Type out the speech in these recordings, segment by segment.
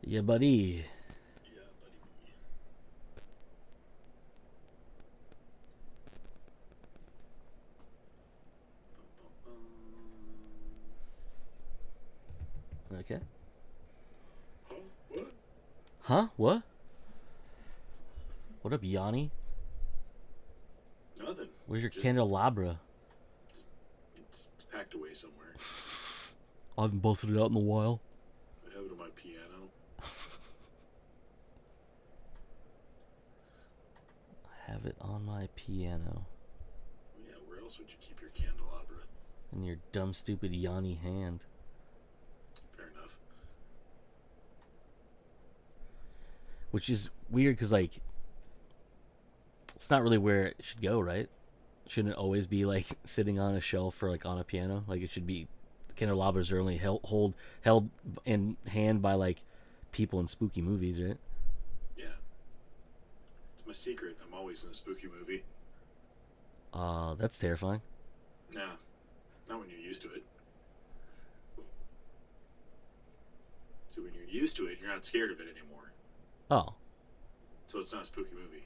Yeah, buddy. Yeah, buddy. Bum, bum, Okay. bum. Huh? What? Huh? What? What up, Yanni? Nothing. Where's your Just candelabra? it's packed away somewhere. I haven't busted it out in a while. I have it on my piano. I have it on my piano. Well, yeah, where else would you keep your candelabra? In your dumb, stupid Yanni hand. Fair enough. Which is weird because, like, it's not really where it should go, right? Shouldn't it always be, like, sitting on a shelf or, like, on a piano? Like, it should be. Candelabras are only held in hand by, like, people in spooky movies, right? Yeah. It's my secret. I'm always in a spooky movie. That's terrifying. Nah. Not when you're used to it. So when you're used to it, you're not scared of it anymore. Oh, So it's not a spooky movie.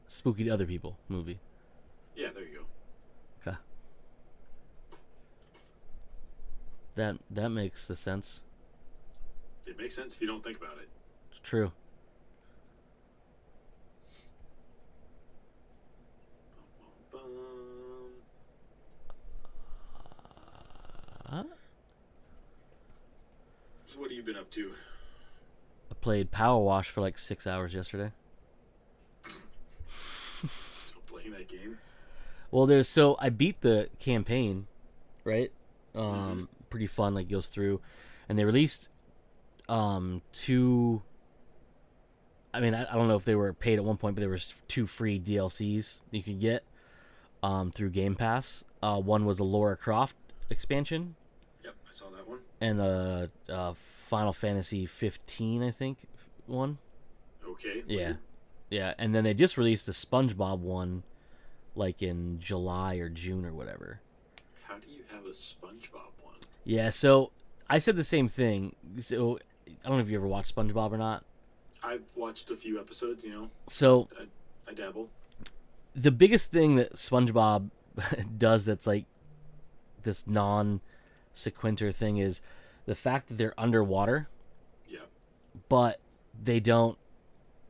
spooky to other people movie. Yeah, there you go. Okay. That makes the sense. It makes sense if you don't think about it. It's true. Bum, bum. Huh? So what have you been up to? I played Power Wash for like 6 hours yesterday. Still playing that game? Well, I beat the campaign, right? Pretty fun. Like goes through, and they released two. I mean, I don't know if they were paid at one point, but there was two free DLCs you could get through Game Pass. One was a Lara Croft expansion, Yep, I saw that one. and a Final Fantasy 15, I think, one. Okay. Yeah, weird. yeah, and then they just released the SpongeBob one, like in July or June or whatever. How do you have a SpongeBob one? Yeah, so I said the same thing. So I don't know if you ever watched SpongeBob or not. I've watched a few episodes, So I dabble. the biggest thing that SpongeBob does that's like this non sequitur thing is the fact that they're underwater, Yeah. but they don't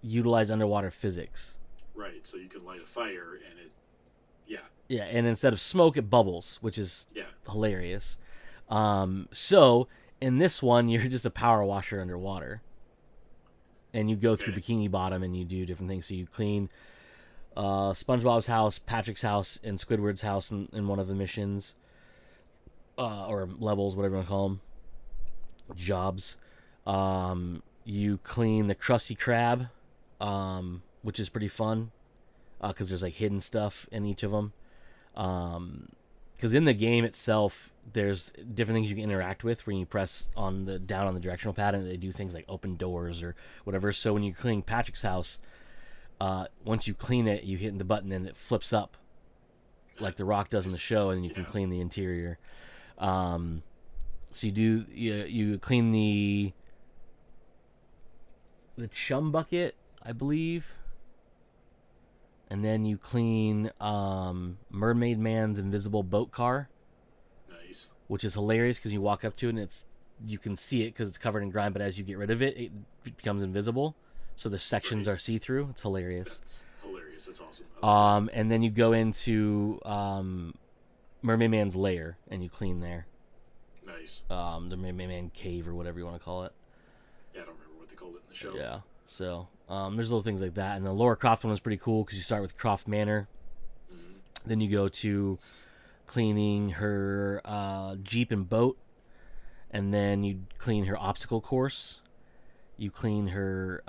utilize underwater physics. Right, so you can light a fire and it. Yeah. Yeah, and instead of smoke, it bubbles, which is Yeah. hilarious. So in this one, you're just a power washer underwater, and you go through Okay. Bikini Bottom and you do different things. So you clean SpongeBob's house, Patrick's house, and Squidward's house in one of the missions, or levels, whatever you want to call them, jobs. You clean the Krusty Krab, which is pretty fun because there's like hidden stuff in each of them. Because in the game itself, there's different things you can interact with when you press on the down on the directional pad, and they do things like open doors or whatever. So when you're cleaning Patrick's house, once you clean it, you hit the button and it flips up like the Rock does in the show, and you can clean the interior. So you clean the chum bucket, I believe, and then you clean Mermaid Man's invisible boat car, Nice. which is hilarious because you walk up to it and you can see it because it's covered in grime, but as you get rid of it, it becomes invisible. So the sections Right. are see through. It's hilarious. That's hilarious. That's awesome. And then you go into Mermaid Man's lair and you clean there. Nice. The Mermaid Man cave or whatever you want to call it. Yeah, I don't remember what they called it in the show. Yeah. So there's little things like that, and the Lara Croft one was pretty cool because you start with Croft Manor, then you go to cleaning her Jeep and boat, and then you clean her obstacle course. You clean her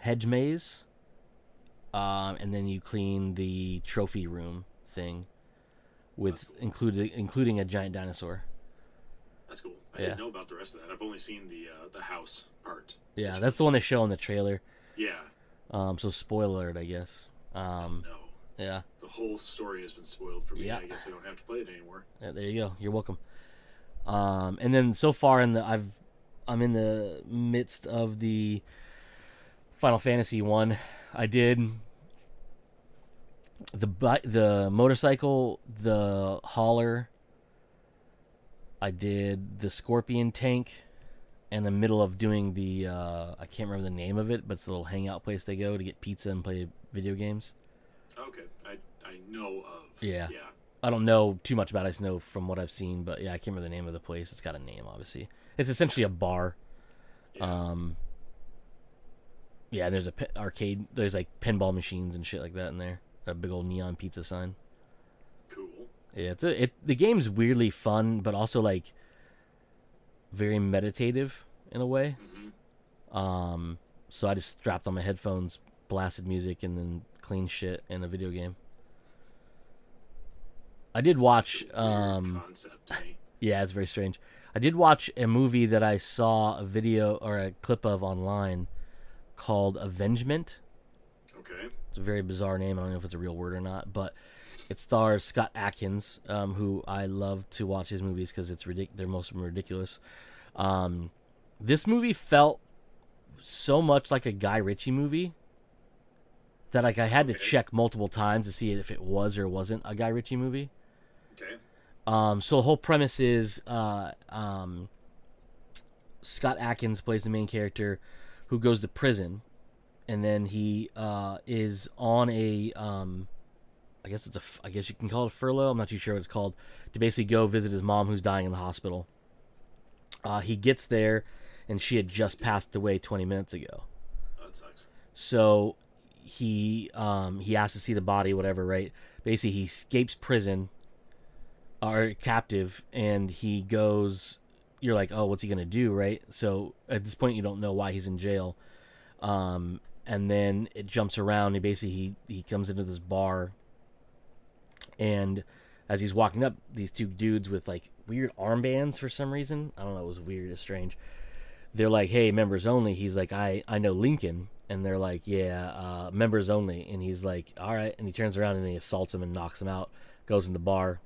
hedge maze, and then you clean the trophy room thing, with Cool. including a giant dinosaur. That's cool. I Yeah. didn't know about the rest of that. I've only seen the house part. Yeah, that's the one they show in the trailer. Yeah. So spoiler alert, I guess. No. Yeah. The whole story has been spoiled for me. Yeah. I guess I don't have to play it anymore. Yeah, there you go. You're welcome. And then so far I'm in the midst of the Final Fantasy one. I did the motorcycle, the hauler. I did the scorpion tank. In the middle of doing the I can't remember the name of it, but it's the little hangout place they go to get pizza and play video games. Okay, I know of. Yeah. Yeah. I don't know too much about it. I just know from what I've seen, but yeah, I can't remember the name of the place. It's got a name, obviously. It's essentially a bar. Yeah. Yeah, there's a arcade. There's like pinball machines and shit like that in there. A big old neon pizza sign. Cool. Yeah, the game's weirdly fun, but also like very meditative in a way. So I just strapped on my headphones, blasted music, and then cleaned shit in a video game. I did watch. Concept to me. Yeah, it's very strange. I did watch a movie that I saw a video or a clip of online called Avengement. Okay. It's a very bizarre name. I don't know if it's a real word or not, but it stars Scott Adkins, who I love to watch his movies because they're most of them ridiculous. This movie felt so much like a Guy Ritchie movie that like I had to check multiple times to see if it was or wasn't a Guy Ritchie movie. Okay. So the whole premise is Scott Adkins plays the main character who goes to prison, and then he is on a I guess you can call it a furlough. I'm not too sure what it's called, to basically go visit his mom who's dying in the hospital. He gets there, and she had just passed away 20 minutes ago. That sucks. So he has to see the body, whatever, right? Basically, he escapes prison, or captive, and he goes. You're like, oh, what's he gonna do, right? So at this point, you don't know why he's in jail. And then it jumps around. He comes into this bar. And as he's walking up, these two dudes with like weird armbands for some reason. I don't know, it was weird, it's strange. They're like, hey, members only. He's like, I know Lincoln. And they're like, yeah, members only. And he's like, all right. And he turns around and he assaults him and knocks him out, goes in the bar.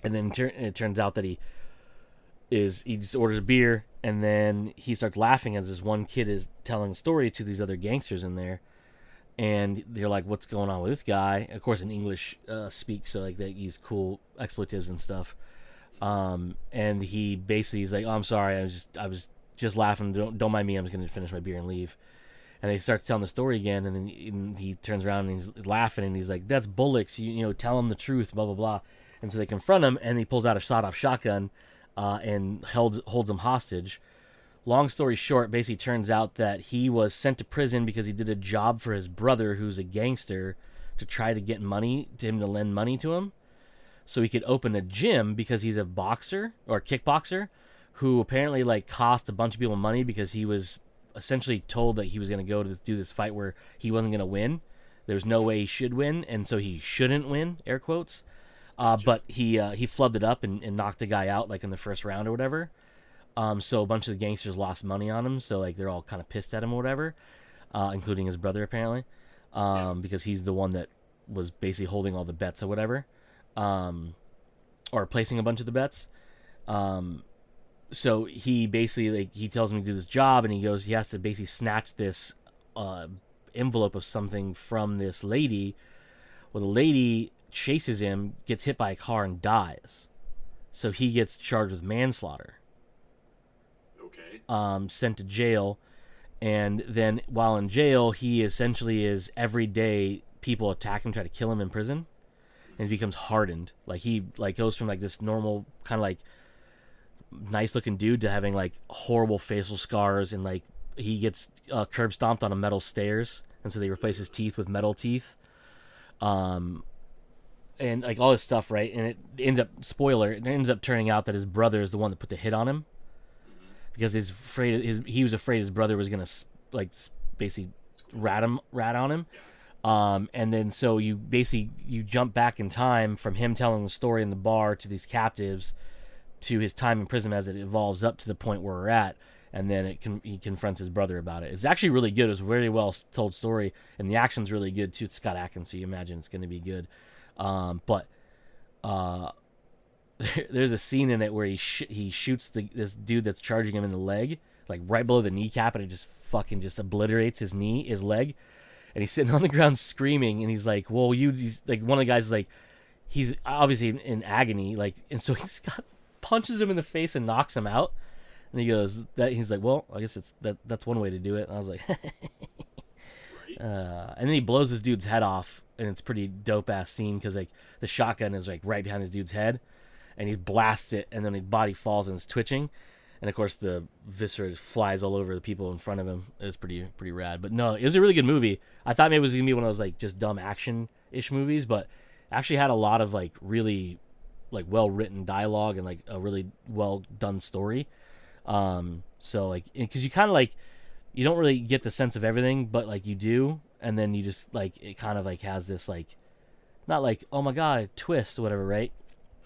And then it turns out that he just orders a beer, and then he starts laughing as this one kid is telling a story to these other gangsters in there. And they're like, what's going on with this guy? Of course, in English speak, so like they use cool expletives and stuff. And he basically is like, oh, I'm sorry, I was just laughing. Don't mind me. I'm just gonna finish my beer and leave. And they start telling the story again, and then he turns around and he's laughing, and he's like, that's bullocks. You know, tell him the truth. Blah blah blah. And so they confront him, and he pulls out a sawed-off shotgun and holds him hostage. Long story short, basically turns out that he was sent to prison because he did a job for his brother, who's a gangster, to try to get money to him, to lend money to him, so he could open a gym, because he's a boxer or kickboxer who apparently like cost a bunch of people money because he was essentially told that he was going to go to do this fight where he wasn't going to win. There was no way he should win, and so he shouldn't win, air quotes. But he flubbed it up and knocked the guy out like in the first round or whatever. So a bunch of the gangsters lost money on him, so like they're all kind of pissed at him or whatever, including his brother apparently, because he's the one that was basically holding all the bets or whatever, or placing a bunch of the bets. So he basically like he tells him to do this job, and he has to basically snatch this envelope of something from this lady. Well, the lady chases him, gets hit by a car, and dies. So he gets charged with manslaughter. Sent to jail, and then while in jail, he essentially is every day people attack him, try to kill him in prison, and he becomes hardened. Like he like goes from like this normal kind of like nice looking dude to having like horrible facial scars, and like he gets curb stomped on a metal stairs, and so they replace his teeth with metal teeth, and like all this stuff, right? And it ends up turning out that his brother is the one that put the hit on him, because he was afraid his brother was gonna like basically rat on him, and then so you jump back in time from him telling the story in the bar to these captives to his time in prison as it evolves up to the point where we're at, and then he confronts his brother about it. It's actually really good. It's a very well told story, and the action's really good too. It's Scott Adkins, so you imagine it's going to be good. But there's a scene in it where he shoots this dude that's charging him in the leg, like right below the kneecap, and it just fucking just obliterates his leg, and he's sitting on the ground screaming, and he's like, well, he's like, one of the guys is like, he's obviously in agony, like, and so punches him in the face and knocks him out, and he's like, well, I guess that's one way to do it. And I was like, and then he blows this dude's head off, and it's a pretty dope ass scene because like the shotgun is like right behind this dude's head, and he blasts it, and then his body falls and it's twitching, and of course the viscera flies all over the people in front of him. It was pretty rad. But no, it was a really good movie. I thought maybe it was gonna be one of those like just dumb action ish movies, but actually had a lot of like really like well written dialogue and like a really well done story. So like, because you kind of like, you don't really get the sense of everything, but like you do, and then you just like, it kind of like has this like, not like, oh my god, twist or whatever, right?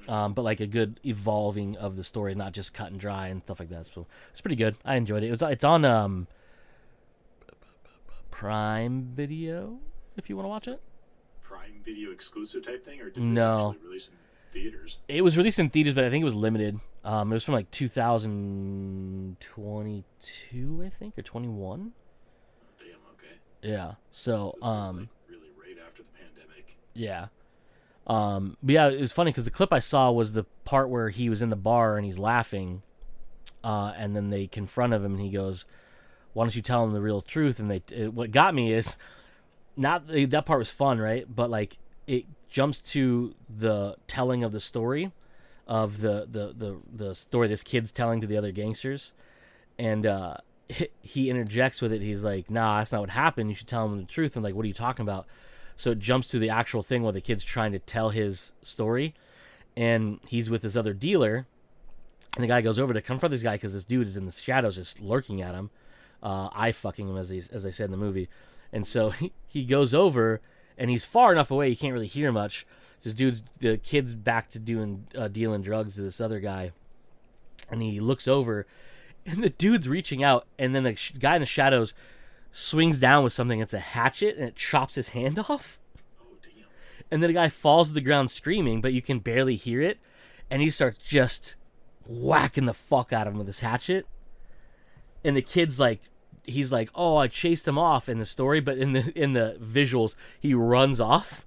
But like a good evolving of the story, not just cut and dry and stuff like that. So it's pretty good. I enjoyed it. It's on Prime Video if you want to watch it. Prime Video exclusive type thing, or did this No. actually release in theaters? It was released in theaters, but I think it was limited. It was from like 2022, I think, or 21. Damn. Okay. Yeah. So This was like really right after the pandemic. yeah. But yeah, it was funny because the clip I saw was the part where he was in the bar and he's laughing, and then they confront him and he goes, "Why don't you tell him the real truth?" And what got me is not that part was fun, right? But like it jumps to the telling of the story of the story this kid's telling to the other gangsters, and he interjects with it. He's like, "Nah, that's not what happened. You should tell him the truth." And like, what are you talking about? So it jumps to the actual thing where the kid's trying to tell his story, and he's with this other dealer, and the guy goes over to confront this guy because this dude is in the shadows just lurking at him, eye fucking him, as they said in the movie. And so he goes over, and he's far enough away you can't really hear much. The kid's back to doing dealing drugs to this other guy, and he looks over, and the dude's reaching out, and then the guy in the shadows swings down with something. It's a hatchet, and it chops his hand off. Oh, damn. And then the guy falls to the ground screaming, but you can barely hear it, and he starts just whacking the fuck out of him with his hatchet. And the kid's like, he's like, "Oh, I chased him off" in the story, but in the visuals, he runs off.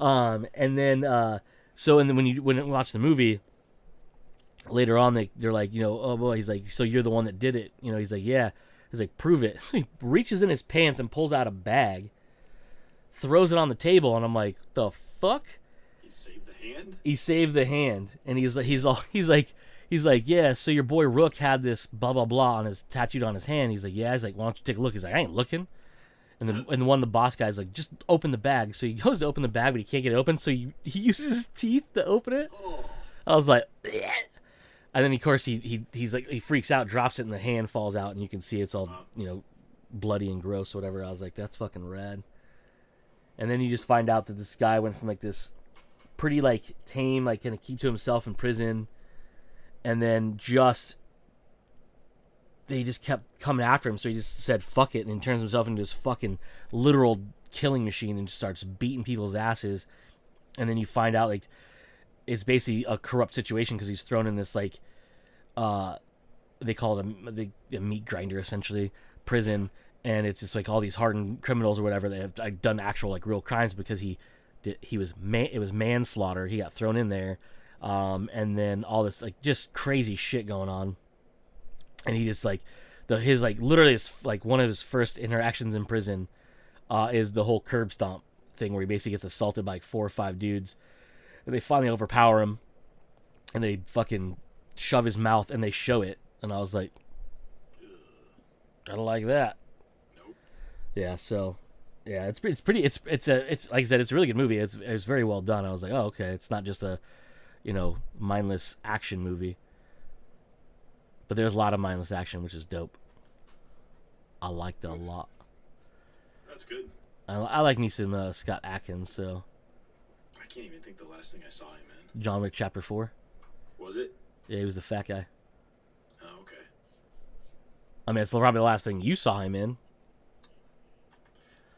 And then when you watch the movie later on, they're like, "Oh boy," he's like, "So you're the one that did it?" He's like, "Yeah." He's like, "Prove it." So he reaches in his pants and pulls out a bag, throws it on the table, and I'm like, "The fuck?" He saved the hand? He saved the hand, and he's like, "Yeah, so your boy Rook had this blah blah blah tattooed on his hand." He's like, "Yeah." He's like, "Why don't you take a look?" He's like, "I ain't looking." And then one of the boss guys like, "Just open the bag." So he goes to open the bag, but he can't get it open, so he uses his teeth to open it. Oh. I was like, bleh. And then of course he's like, he freaks out, drops it, and the hand falls out, and you can see it's all bloody and gross or whatever. I was like, that's fucking rad. And then you just find out that this guy went from like this pretty like tame, like kind of keep to himself in prison, and then they just kept coming after him, so he just said fuck it, and he turns himself into this fucking literal killing machine and just starts beating people's asses. And then you find out like it's basically a corrupt situation because he's thrown in this like they call it a meat grinder, essentially, prison, and it's just like all these hardened criminals or whatever that have like done actual like real crimes because it was manslaughter. He got thrown in there, and then all this like just crazy shit going on, and he just like his like literally it's like one of his first interactions in prison is the whole curb stomp thing where he basically gets assaulted by like 4 or 5 dudes. And they finally overpower him, and they fucking shove his mouth, and they show it. And I was like, I don't like that. Nope. Yeah, so yeah, it's like I said, it's a really good movie. It's very well done. I was like, oh, okay, it's not just a mindless action movie, but there's a lot of mindless action, which is dope. I liked it a lot. That's good. I like me some Scott Adkins, so. I can't even think the last thing I saw him in. John Wick Chapter 4. Was it? Yeah, he was the fat guy. Oh, okay. I mean, it's probably the last thing you saw him in.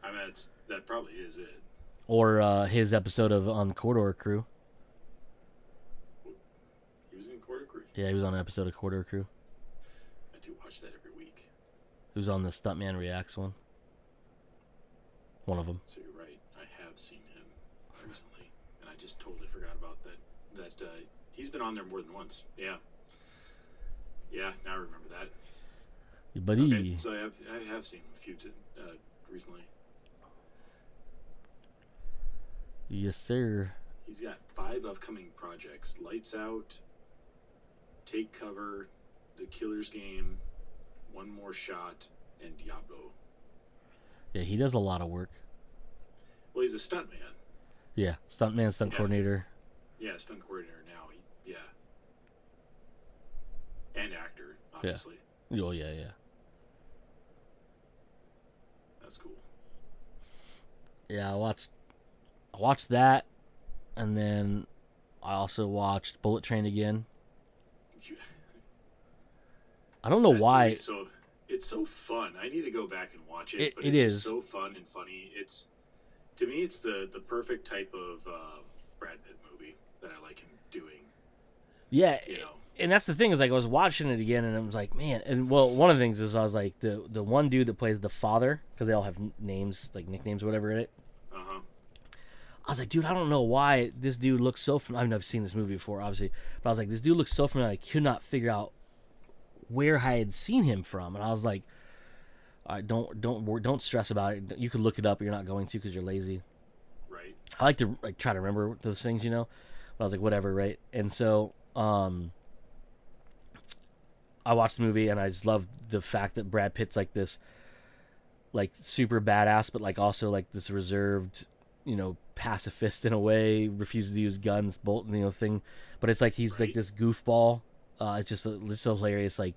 I mean, that probably is it. Or his episode on Corridor Crew. Crew. Yeah, he was on an episode of Corridor Crew. I do watch that every week. He was on the Stuntman Reacts one. One of them. So you're right. I have seen him recently, and I just totally forgot about that. He's been on there more than once. Yeah. Yeah, now I remember that. Buddy. Okay, so I have seen him a few recently. Yes, sir. He's got 5 upcoming projects: Lights Out, Take Cover, The Killer's Game, One More Shot, and Diablo. Yeah, he does a lot of work. Well, he's a stuntman. Yeah, stuntman, stunt coordinator. Yeah, stunt coordinator now. And actor, obviously. Yeah. Oh, yeah. That's cool. Yeah, I watched that, and then I also watched Bullet Train again. I don't know why. It's so fun. I need to go back and watch it. But It it's is so fun and funny. To me, it's the perfect type of Brad Pitt movie that I like him doing. Yeah, you know. And that's the thing is, like, I was watching it again, and I was like, man. And well, one of the things is I was like, the one dude that plays the father, because they all have names, like nicknames or whatever in it. I was like, dude, I don't know why this dude looks so familiar. I mean, I've seen this movie before, obviously, but I was like, this dude looks so familiar. I could not figure out where I had seen him from, and I was like, all right, don't stress about it. You can look it up, but you're not going to because you're lazy. Right. I like to try to remember those things, But I was like, whatever, right? And so, I watched the movie, and I just love the fact that Brad Pitt's like this, like super badass, but like also like this reserved, pacifist in a way, refuses to use guns, thing. But it's like he's like this goofball. It's just a hilarious like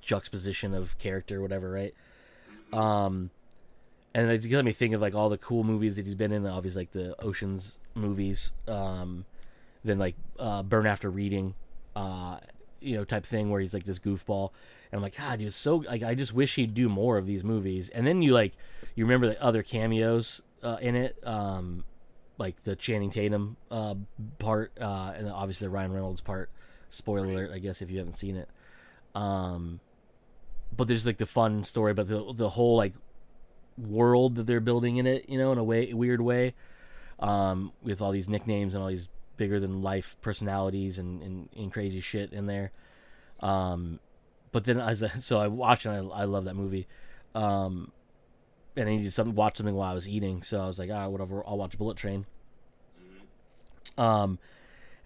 juxtaposition of character, or whatever, right? And it got me thinking of like all the cool movies that he's been in. Obviously, like the Ocean's movies. Then like Burn After Reading. Type thing where he's like this goofball, and I'm like, God, dude, so like I just wish he'd do more of these movies. And then you remember the other cameos in it, like the Channing Tatum part, and then obviously the Ryan Reynolds part. Spoiler alert, I guess, if you haven't seen it. But there's like the fun story, but the whole like world that they're building in it, in a weird way, with all these nicknames and all these bigger than life personalities and crazy shit in there. But then I watched and I love that movie. And I needed watch something while I was eating, so I was like, whatever, I'll watch Bullet Train. And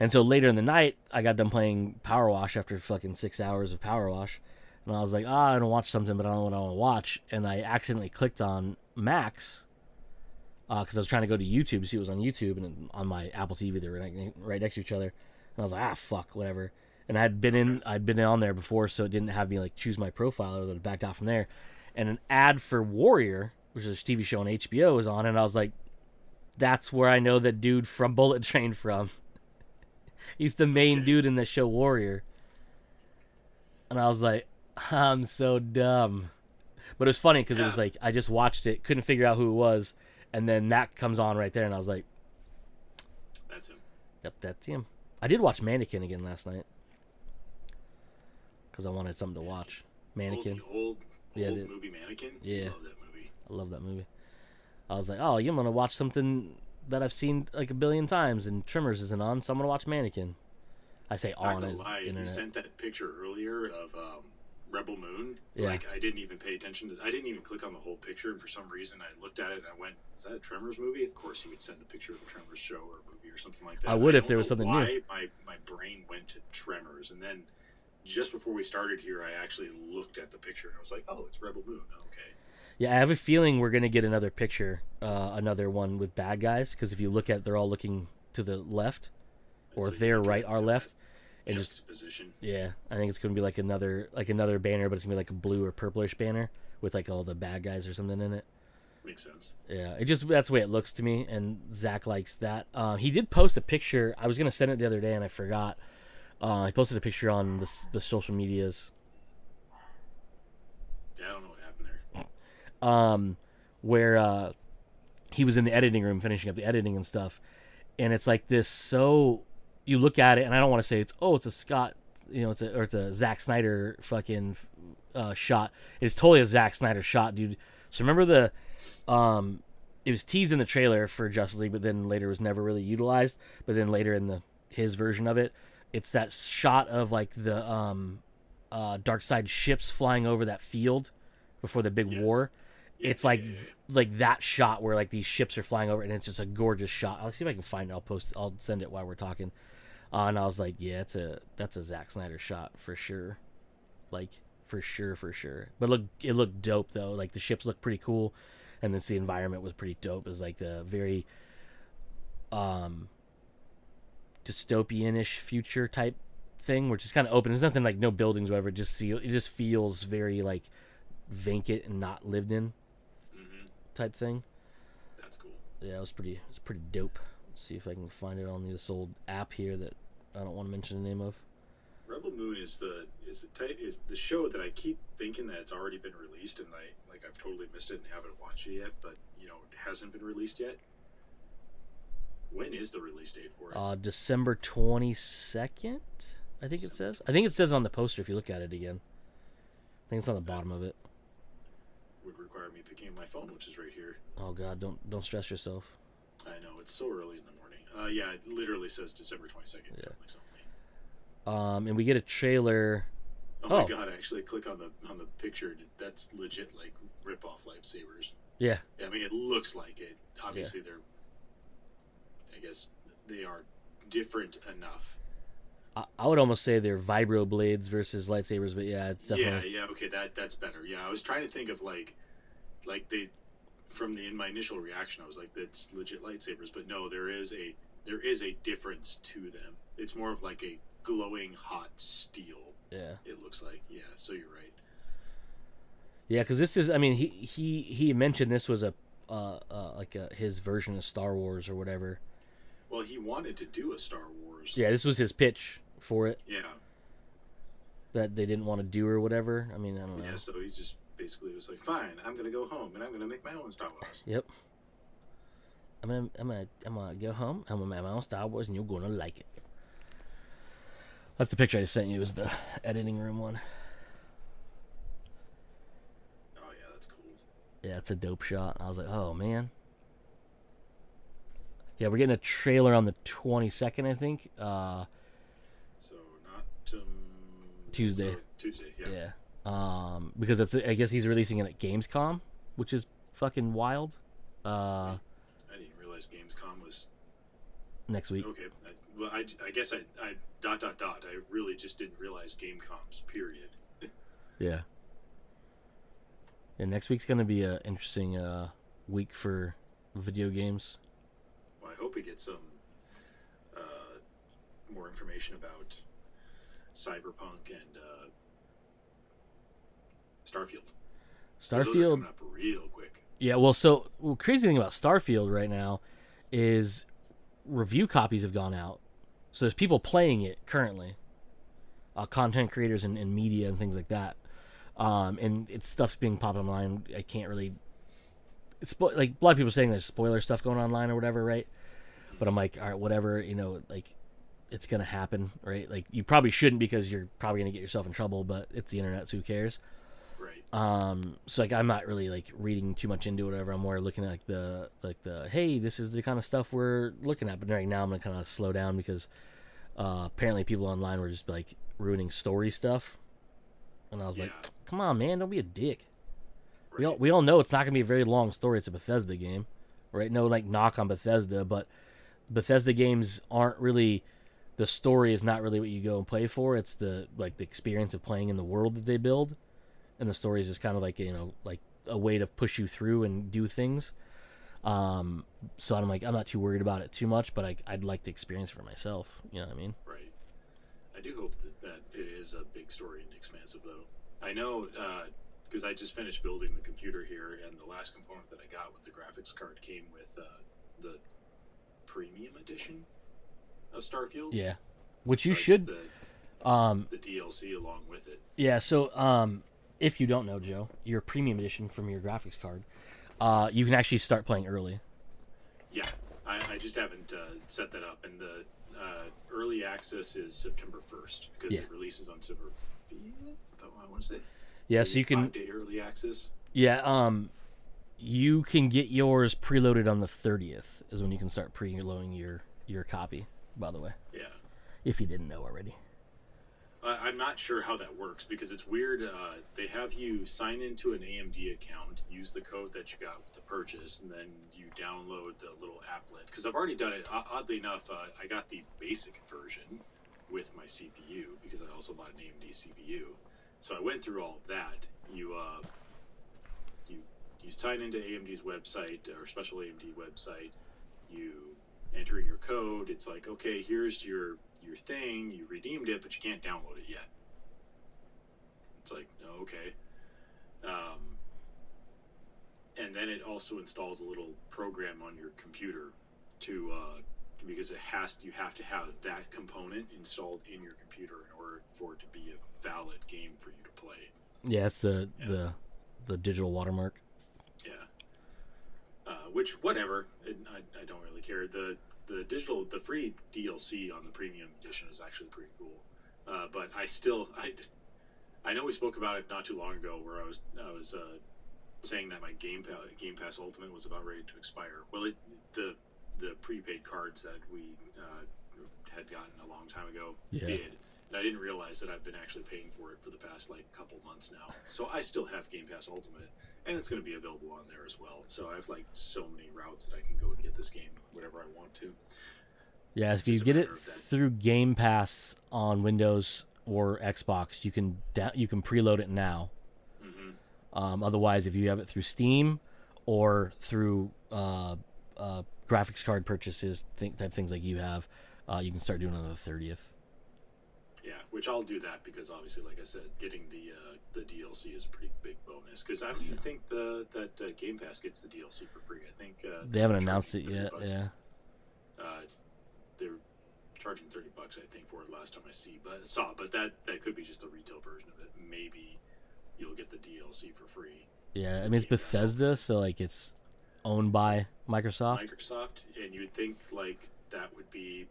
so later in the night, I got done playing Power Wash after fucking 6 hours of Power Wash, and I was like, I don't watch something, but I don't know what I want to watch, and I accidentally clicked on Max. Because I was trying to go to YouTube to see what was on YouTube, and on my Apple TV, they were right next to each other. And I was like, fuck, whatever. And I'd been on there before, so it didn't have me like choose my profile. I would have backed out from there. And an ad for Warrior, which is a TV show on HBO, was on, and I was like, that's where I know that dude from Bullet Train from. He's the main dude in the show Warrior. And I was like, I'm so dumb. But it was funny because it was like, I just watched it, couldn't figure out who it was. And then that comes on right there, and I was like, that's him. Yep, that's him. I did watch Mannequin again last night because I wanted something to watch. Mannequin. Old movie Mannequin? Yeah. I love that movie. I love that movie. I was like, I'm going to watch something that I've seen like a billion times, and Tremors isn't on, so I'm going to watch Mannequin. I say on as internet. You sent that picture earlier of Rebel Moon. Yeah. Like, I didn't even pay attention I didn't even click on the whole picture, and for some reason I looked at it and I went, is that a Tremors movie? Of course he would send a picture of a Tremors show or movie or something like that. I would if there was something new. My brain went to Tremors, and then just before we started here, I actually looked at the picture and I was like, oh, it's Rebel Moon. Okay. Yeah, I have a feeling we're going to get another picture, another one with bad guys, because if you look at, they're all looking to the left, or if they're right, our left. And just position. Yeah, I think it's gonna be like another banner, but it's gonna be like a blue or purplish banner with like all the bad guys or something in it. Makes sense. Yeah, that's the way it looks to me, and Zach likes that. He did post a picture. I was gonna send it the other day and I forgot. He posted a picture on the social medias. Yeah, I don't know what happened there. Where he was in the editing room finishing up the editing and stuff, and it's like this. So you look at it, and I don't want to say it's a Scott it's a Zack Snyder fucking shot. It's totally a Zack Snyder shot, dude. So remember it was teased in the trailer for Justice League, but then later was never really utilized. But then later in his version of it, it's that shot of like the Darkseid ships flying over that field before the big war. Yeah, It's like that shot where like these ships are flying over, and it's just a gorgeous shot. I'll see if I can find it. I'll send it while we're talking. And I was like, yeah, that's a Zack Snyder shot for sure, like for sure. But it looked dope though. Like the ships looked pretty cool, and then the environment was pretty dope. It was like the very dystopian-ish future type thing, which is kind of open. There's nothing like no buildings, or whatever. It just feels very like vacant and not lived in type thing. That's cool. Yeah, it was pretty dope. Let's see if I can find it on this old app here that I don't want to mention the name of. Rebel Moon is the show that I keep thinking that it's already been released, and I've totally missed it and haven't watched it yet, but it hasn't been released yet. When is the release date for it? December 22nd, I think it says. I think it says on the poster if you look at it again. I think it's on the bottom of it. Would require me picking up my phone, which is right here. Oh god, don't stress yourself. I know, it's so early in the morning. Yeah, it literally says December 22nd. Yeah. And we get a trailer. Oh my god! Actually, click on the picture. That's legit, like rip-off lightsabers. Yeah. I mean, it looks like it. Obviously, I guess they are different enough. I would almost say they're vibro blades versus lightsabers, but yeah, it's definitely. Yeah. Okay, that's better. Yeah, I was trying to think of like they. In my initial reaction, I was like, "That's legit lightsabers," but no, there is a difference to them. It's more of like a glowing hot steel. Yeah. It looks like. Yeah, so you're right. Yeah, because this is. I mean, he mentioned this was his version of Star Wars or whatever. Well, he wanted to do a Star Wars. Yeah, this was his pitch for it. Yeah. That they didn't want to do or whatever. I mean, I don't know. Yeah, so he's just basically was like, fine, I'm gonna go home and I'm gonna make my own Star Wars. Yep. I'm gonna go home. I'm gonna make my own Star Wars, and you're gonna like it. That's the picture I just sent you. Is the editing room one. Oh yeah, that's cool. Yeah, it's a dope shot. I was like, oh man. Yeah, we're getting a trailer on the 22nd, I think. So not Tuesday. Tuesday, yeah. Yeah. Because I guess he's releasing it at Gamescom, which is fucking wild. I didn't realize Gamescom was next week. Okay. I guess I I really just didn't realize Gamescom's period. Yeah. And next week's gonna be an interesting week for video games. Well, I hope we get some more information about Cyberpunk and Starfield. Those are coming up real quick. Yeah, well, crazy thing about Starfield right now is review copies have gone out. So there's people playing it currently, content creators and media and things like that. And stuff's being popped online. I can't really. It's like a lot of people saying there's spoiler stuff going online or whatever, right? But I'm like, all right, whatever, like it's gonna happen, right? Like you probably shouldn't because you're probably gonna get yourself in trouble. But it's the internet, so who cares? Right. So like I'm not really like reading too much into it or whatever. I'm more looking at the hey, this is the kind of stuff we're looking at. But right now I'm gonna kind of slow down because apparently people online were just like ruining story stuff, and I was like, come on, man, don't be a dick. Right. We all know it's not gonna be a very long story. It's a Bethesda game, right? No like knock on Bethesda, but Bethesda games aren't really. The story is not really what you go and play for. It's the experience of playing in the world that they build. And the story is just kind of like, like a way to push you through and do things. So I'm like, I'm not too worried about it too much, but I'd like to experience it for myself. You know what I mean? Right. I do hope that it is a big story and expansive, though. I know, because I just finished building the computer here, and the last component that I got with the graphics card came with the premium edition of Starfield. Yeah. Which you so should... the DLC along with it. Yeah, so... if you don't know, Joe, your premium edition from your graphics card, you can actually start playing early. Yeah, I just haven't set that up, and early access is September 1st because Yeah. it releases on September 5th. I want to say. Yeah, So so you can 5-day early access. yeah, you can get yours preloaded on the 30th is when you can start preloading your copy, by the way. Yeah. If you didn't know already. I'm not sure how that works because it's weird. They have you sign into an AMD account, use the code that you got with the purchase, and then you download the little applet. Because I've already done it. Oddly enough, I got the basic version with my CPU because I also bought an AMD CPU. So I went through all of that. You sign into AMD's website or special AMD website. You enter in your code. It's like, okay, here's your thing. You redeemed it, but you can't download it yet. It's like, oh, okay. And then it also installs a little program on your computer to because you have to have that component installed in your computer in order for it to be a valid game for you to play. Yeah, it's the digital watermark. Yeah. Which whatever, I don't really care. The free DLC on the premium edition is actually pretty cool. But I know we spoke about it not too long ago where I was saying that my Game Pass Ultimate was about ready to expire. Well, the prepaid cards that we had gotten a long time ago did. And I didn't realize that I've been actually paying for it for the past like couple months now. So I still have Game Pass Ultimate, and it's going to be available on there as well. So I have like so many routes that I can go and get this game whenever I want to. Yeah, if you get it through Game Pass on Windows or Xbox, you can preload it now. Mm-hmm. Otherwise, if you have it through Steam or through graphics card purchases, type things like you have, you can start doing it on the 30th. Yeah, which I'll do that because obviously, like I said, getting the DLC is a pretty big bonus. Because I don't even think that Game Pass gets the DLC for free. I think they haven't announced it yet. $30. Yeah, they're charging $30, I think, for it last time I saw. But that could be just the retail version of it. Maybe you'll get the DLC for free. Yeah, I mean it's Bethesda, so like it's owned by Microsoft. And you would think like that would be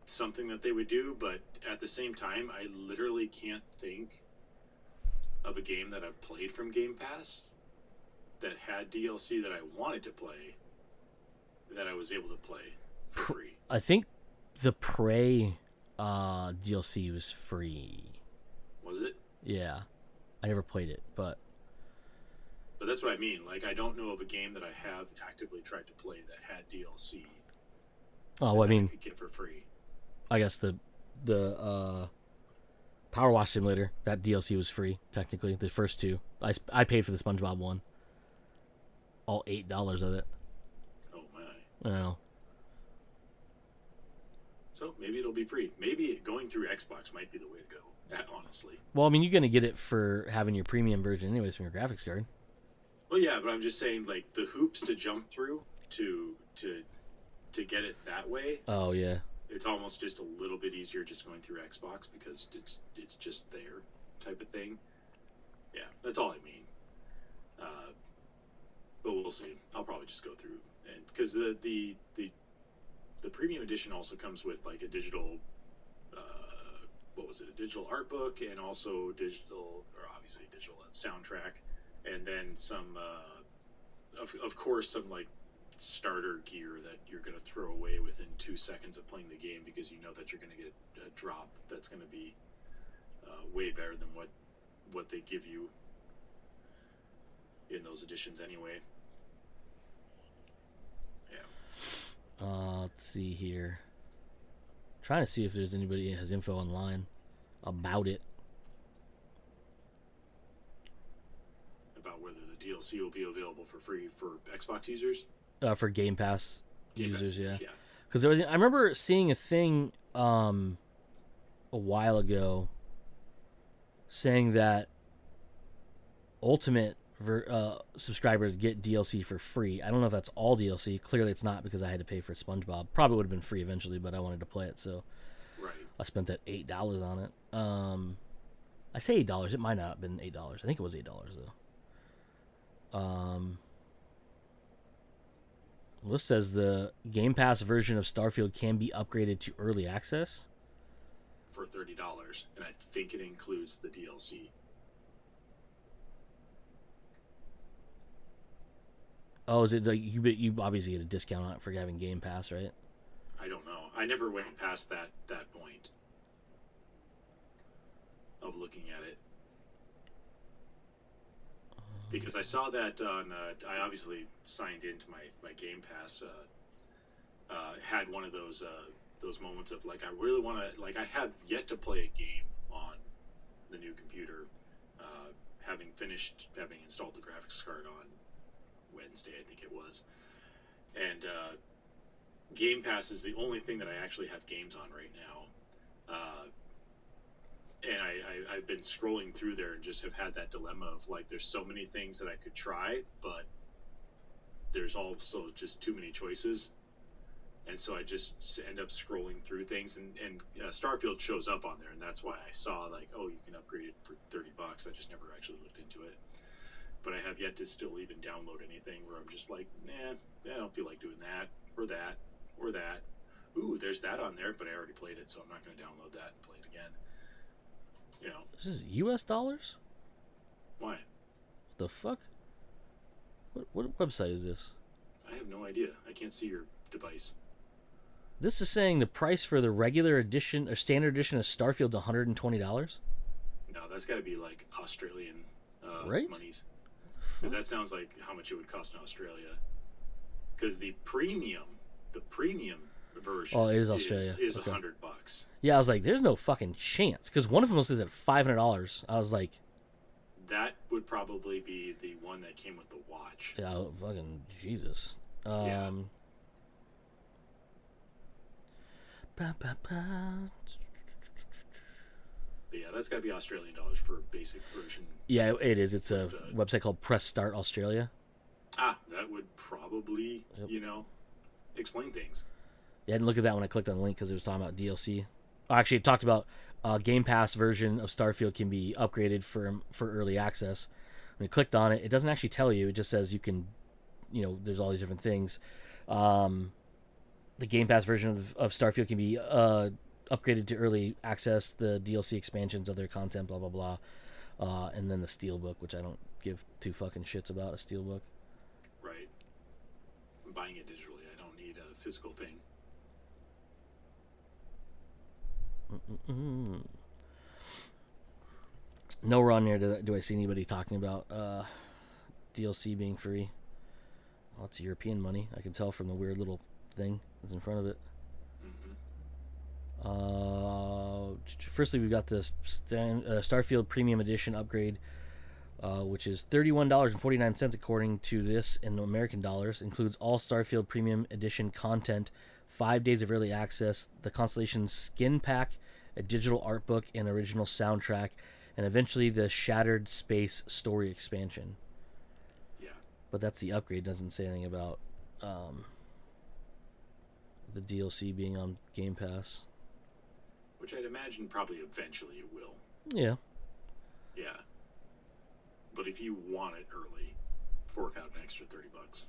something that they would do, but at the same time, I literally can't think of a game that I've played from Game Pass that had DLC that I wanted to play that I was able to play for free. I think the Prey DLC was free. Was it? Yeah, I never played it, but that's what I mean. Like, I don't know of a game that I have actively tried to play that had DLC. Oh, well, I mean, I could get for free. I guess the Power Wash Simulator, that DLC was free technically. The first two, I paid for the SpongeBob one, all $8 of it. Oh my! I know. So maybe it'll be free. Maybe going through Xbox might be the way to go. Honestly. Well, I mean, you're gonna get it for having your premium version anyways from your graphics card. Well, yeah, but I'm just saying, like the hoops to jump through to get it that way. Oh yeah. It's almost just a little bit easier just going through Xbox because it's just there type of thing. Yeah, that's all I mean. But we'll see. I'll probably just go through, and because the premium edition also comes with like a digital, a digital art book and also obviously digital soundtrack, and then some, of course, some like starter gear that you're going to throw away within 2 seconds of playing the game because you know that you're going to get a drop that's going to be way better than what they give you in those editions anyway. Yeah. Let's see here. Trying to see if there's anybody that has info online about it. About whether the DLC will be available for free for Xbox users? For Game Pass users, yeah. Yeah. Because I remember seeing a thing a while ago saying that Ultimate subscribers get DLC for free. I don't know if that's all DLC. Clearly it's not because I had to pay for SpongeBob. Probably would have been free eventually, but I wanted to play it, so right. I spent that $8 on it. I say $8. It might not have been $8. I think it was $8 though. Well, this says the Game Pass version of Starfield can be upgraded to early access. for $30, and I think it includes the DLC. Oh, is it like you obviously get a discount on it for having Game Pass, right? I don't know. I never went past that point of looking at it because I saw that on. I obviously signed into my Game Pass. Had one of those moments of like I really want to like I have yet to play a game on the new computer, having installed the graphics card on Wednesday, I think it was, and Game Pass is the only thing that I actually have games on right now. And I've been scrolling through there and just have had that dilemma of like, there's so many things that I could try, but there's also just too many choices. And so I just end up scrolling through things, and Starfield shows up on there, and that's why I saw like, oh, you can upgrade it for $30. I just never actually looked into it, but I have yet to still even download anything where I'm just like, nah, I don't feel like doing that or that or that. Ooh, there's that on there, but I already played it, so I'm not going to download that and play it again. You know, This is U.S. dollars. why? What the fuck? What website is this? I have no idea. I can't see your device. This is saying the price for the regular edition or standard edition of Starfield's $120. No, that's got to be like Australian Right? monies, because that sounds like how much it would cost in Australia. Because the premium version, Oh, it is Australia. is Okay. $100. Yeah, I was like, there's no fucking chance because one of them was at $500. I was like, That would probably be the one that came with the watch. yeah, fucking Jesus. Yeah. Ba, ba, ba. But yeah, that's got to be Australian dollars for a basic version. Yeah, it is. It's a With, website called Press Start Australia. That would probably, Yep. Explain things. Yeah, I didn't look at that when I clicked on the link because it was talking about DLC. Oh, actually, it talked about Game Pass version of Starfield can be upgraded for early access. When you clicked on it, it doesn't actually tell you. It just says you can, there's all these different things. The Game Pass version of Starfield can be upgraded to early access, the DLC expansions of their content, blah, blah, blah. And then the Steelbook, which I don't give two fucking shits about a Steelbook. Right. I'm buying it digitally. I don't need a physical thing. Mm-mm. Nowhere on there do I see anybody talking about DLC being free. Well, it's European money. I can tell from the weird little thing that's in front of it. Firstly, we've got this Starfield Premium Edition upgrade, which is $31.49 according to this in American dollars. Includes all Starfield Premium Edition content, 5 days of early access, the Constellation skin pack, a digital art book, and original soundtrack, and eventually the Shattered Space story expansion. Yeah. But that's the upgrade. It doesn't say anything about the DLC being on Game Pass. Which I'd imagine probably eventually it will. Yeah. Yeah. But if you want it early, fork out an extra $30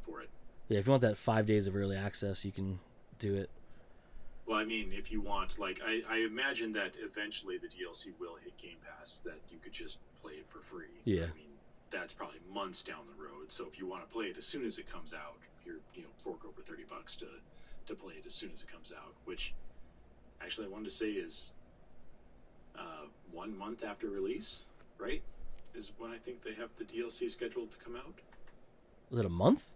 for it. Yeah, if you want that 5 days of early access, you can do it. Well, I mean, if you want, like, I imagine that eventually the DLC will hit Game Pass, that you could just play it for free. Yeah. I mean, that's probably months down the road. So if you want to play it as soon as it comes out, you're, fork over $30 to play it as soon as it comes out, which actually I wanted to say is 1 month after release, right? Is when I think they have the DLC scheduled to come out. Was it a month?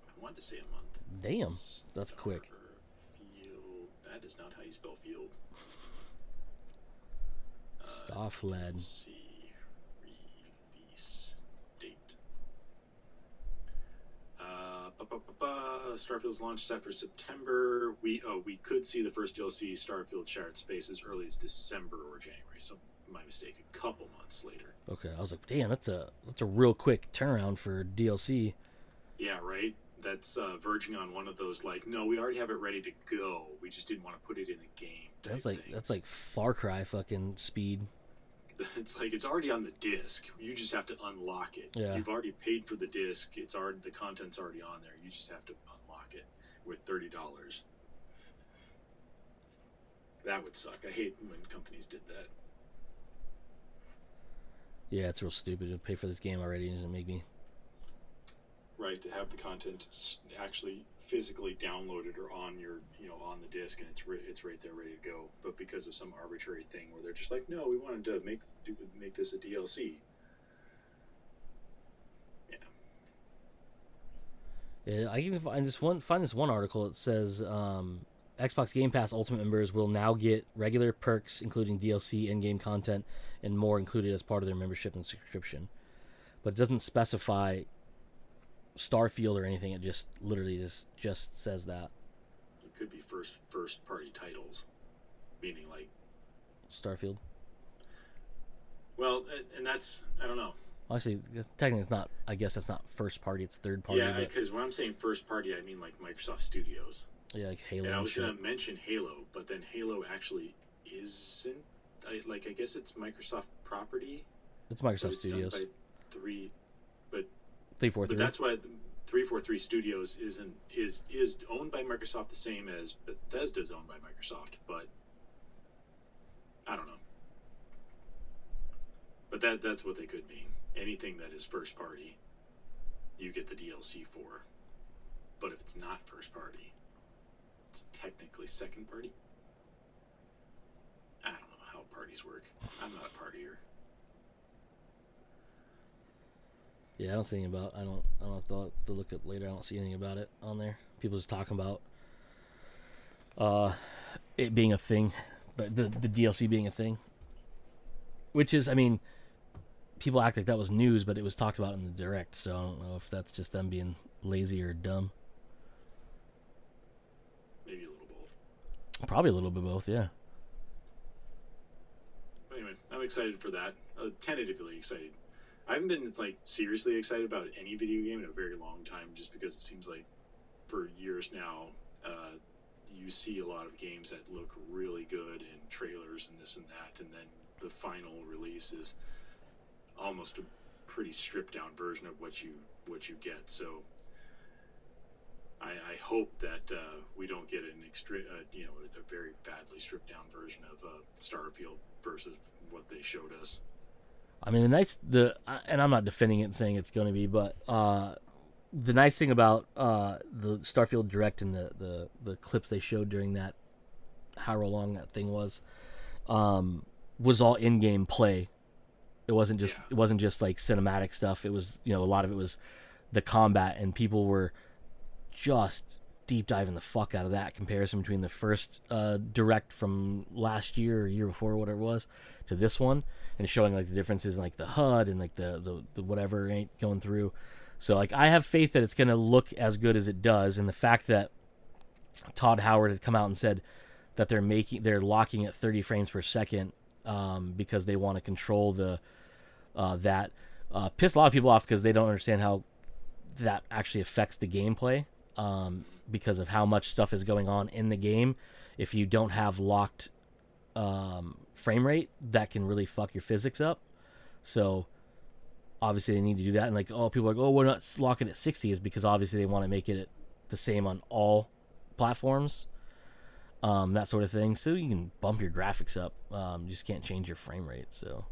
I wanted to say a month. Damn, that's quick. Starfield. That is not how you spell field. Starfield. Let's see. Release date. Starfield's launch set for September. We could see the first DLC, Starfield Shattered Space, as early as December or January. So my mistake. A couple months later. Okay, I was like, damn, that's a real quick turnaround for DLC. Yeah, right. That's verging on one of those like, no, we already have it ready to go. We just didn't want to put it in the game. That's like Far Cry fucking speed. it's like it's already on the disc. You just have to unlock it. Yeah. You've already paid for the disc. It's already the content's already on there. You just have to unlock it with $30. That would suck. I hate when companies did that. Yeah, it's real stupid to pay for this game already and make me. Right, to have the content actually physically downloaded or on your, on the disc, and it's right there ready to go. But because of some arbitrary thing where they're just like, no, we wanted to make this a DLC. Yeah. Yeah, I even find this one article. It says Xbox Game Pass Ultimate members will now get regular perks, including DLC, in-game content, and more included as part of their membership and subscription. But it doesn't specify Starfield or anything. It just literally just says that. It could be first party titles, meaning like Starfield. Well, and that's, I don't know. Actually, technically, it's not. I guess that's not first party; it's third party. Yeah, because when I'm saying first party, I mean like Microsoft Studios. Yeah, like Halo. And I was going to mention Halo, but then Halo actually isn't. I guess it's Microsoft property. It's Microsoft Studios. Done by but 343. But that's why 343 Studios is owned by Microsoft, the same as Bethesda's owned by Microsoft. But I don't know. But that's what they could mean. Anything that is first party, you get the DLC for. But if it's not first party, it's technically second party. I don't know how parties work. I'm not a partier. Yeah, I don't see anything about. I don't have to look up later. I don't see anything about it on there. People just talking about it being a thing, but the DLC being a thing, which is, I mean, people act like that was news, but it was talked about in the direct. So I don't know if that's just them being lazy or dumb. Maybe a little both. Probably a little bit both. Yeah. But anyway, I'm excited for that. Tentatively excited. I haven't been like seriously excited about any video game in a very long time, just because it seems like for years now, you see a lot of games that look really good in trailers and this and that, and then the final release is almost a pretty stripped down version of what you get. So I hope that we don't get an a very badly stripped down version of Starfield versus what they showed us. I mean, and I'm not defending it and saying it's going to be, but the nice thing about the Starfield Direct and the clips they showed during that, however long that thing was all in-game play. It wasn't just like cinematic stuff. It was, a lot of it was the combat, and people were just deep diving the fuck out of that comparison between the first Direct from last year or year before, whatever it was, to this one, and showing like the differences in like the HUD and like the whatever ain't going through. So like I have faith that it's going to look as good as it does, and the fact that Todd Howard had come out and said that they're locking at 30 frames per second because they want to control that pissed a lot of people off because they don't understand how that actually affects the gameplay because of how much stuff is going on in the game. If you don't have locked frame rate, that can really fuck your physics up. So obviously they need to do that. And like, people are like, we're not locking at 60 is because obviously they want to make it the same on all platforms, that sort of thing. So you can bump your graphics up. You just can't change your frame rate. So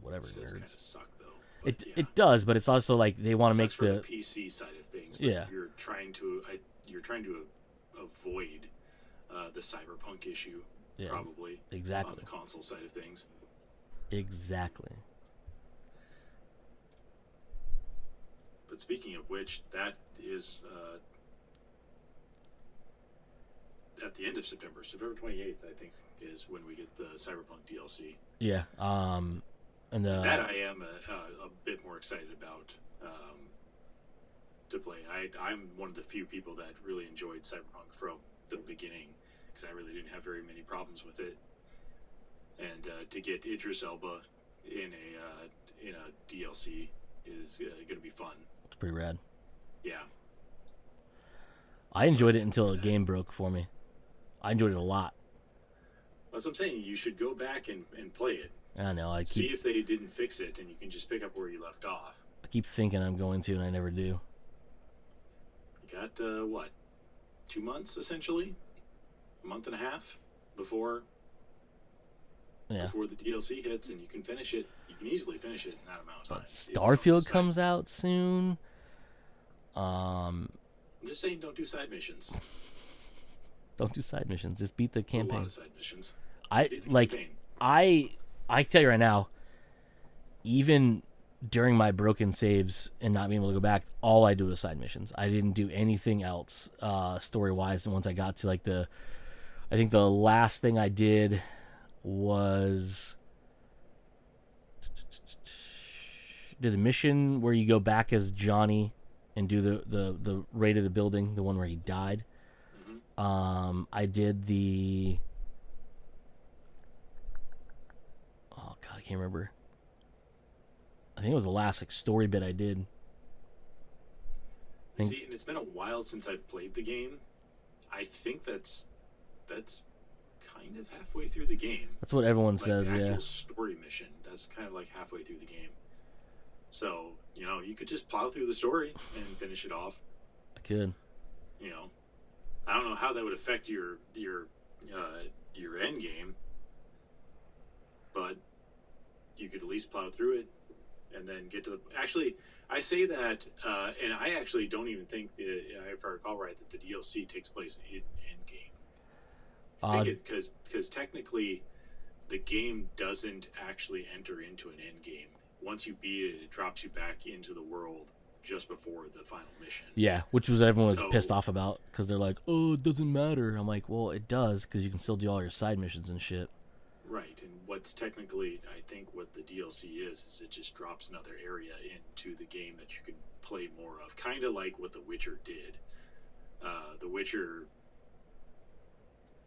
whatever, nerds. Kind of suck, though. It does, but it's also like they want to make the PC side of things. Yeah. You're trying to avoid the cyberpunk issue. Yeah, probably. Exactly. On the console side of things. Exactly. But speaking of which, that is at the end of September 28th, I think, is when we get the Cyberpunk DLC. Yeah. And that I am a bit more excited about to play. I'm one of the few people that really enjoyed Cyberpunk from the beginning, because I really didn't have very many problems with it. And to get Idris Elba in a DLC is going to be fun. It's pretty rad. Yeah. I enjoyed it until the game broke for me. I enjoyed it a lot. That's what I'm saying. You should go back and play it. I know. See if they didn't fix it, and you can just pick up where you left off. I keep thinking I'm going to, and I never do. You got what? 2 months essentially, a month and a half before. Yeah. Before the DLC hits, and you can finish it. You can easily finish it in that amount of time. But Starfield comes out soon. I'm just saying, don't do side missions. Don't do side missions. Just beat the campaign. A lot of side missions. I tell you right now, even during my broken saves and not being able to go back, all I do was side missions. I didn't do anything else story wise. And once I got to I think the last thing I did was did a mission where you go back as Johnny and do the raid of the building, the one where he died. Mm-hmm. I did the God, I can't remember. I think it was the last story bit I did. See, and it's been a while since I've played the game. I think that's kind of halfway through the game. That's what everyone says, the yeah. actual story mission, that's kind of like halfway through the game. So, you could just plow through the story and finish it off. I could. I don't know how that would affect your end game, but you could at least plow through it and then get to the... Actually, I say that, and I actually don't even think, if I recall right, that the DLC takes place in endgame. I think because technically the game doesn't actually enter into an end game. Once you beat it, it drops you back into the world just before the final mission. Yeah, which was everyone was pissed off about because they're like, oh, it doesn't matter. I'm like, well, it does because you can still do all your side missions and shit. Right, and what's technically, I think what the DLC is it just drops another area into the game that you can play more of. Kind of like what The Witcher did. The Witcher...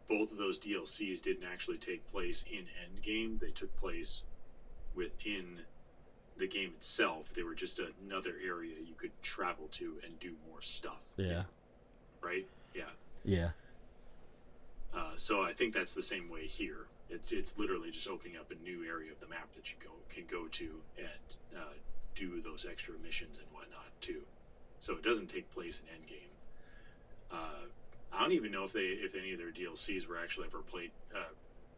Both of those DLCs didn't actually take place in Endgame. They took place within the game itself. They were just another area you could travel to and do more stuff. Yeah. Right? Yeah. Yeah. So I think that's the same way here. It's literally just opening up a new area of the map that you can go to and do those extra missions and whatnot too. So it doesn't take place in Endgame. I don't even know if any of their DLCs were actually ever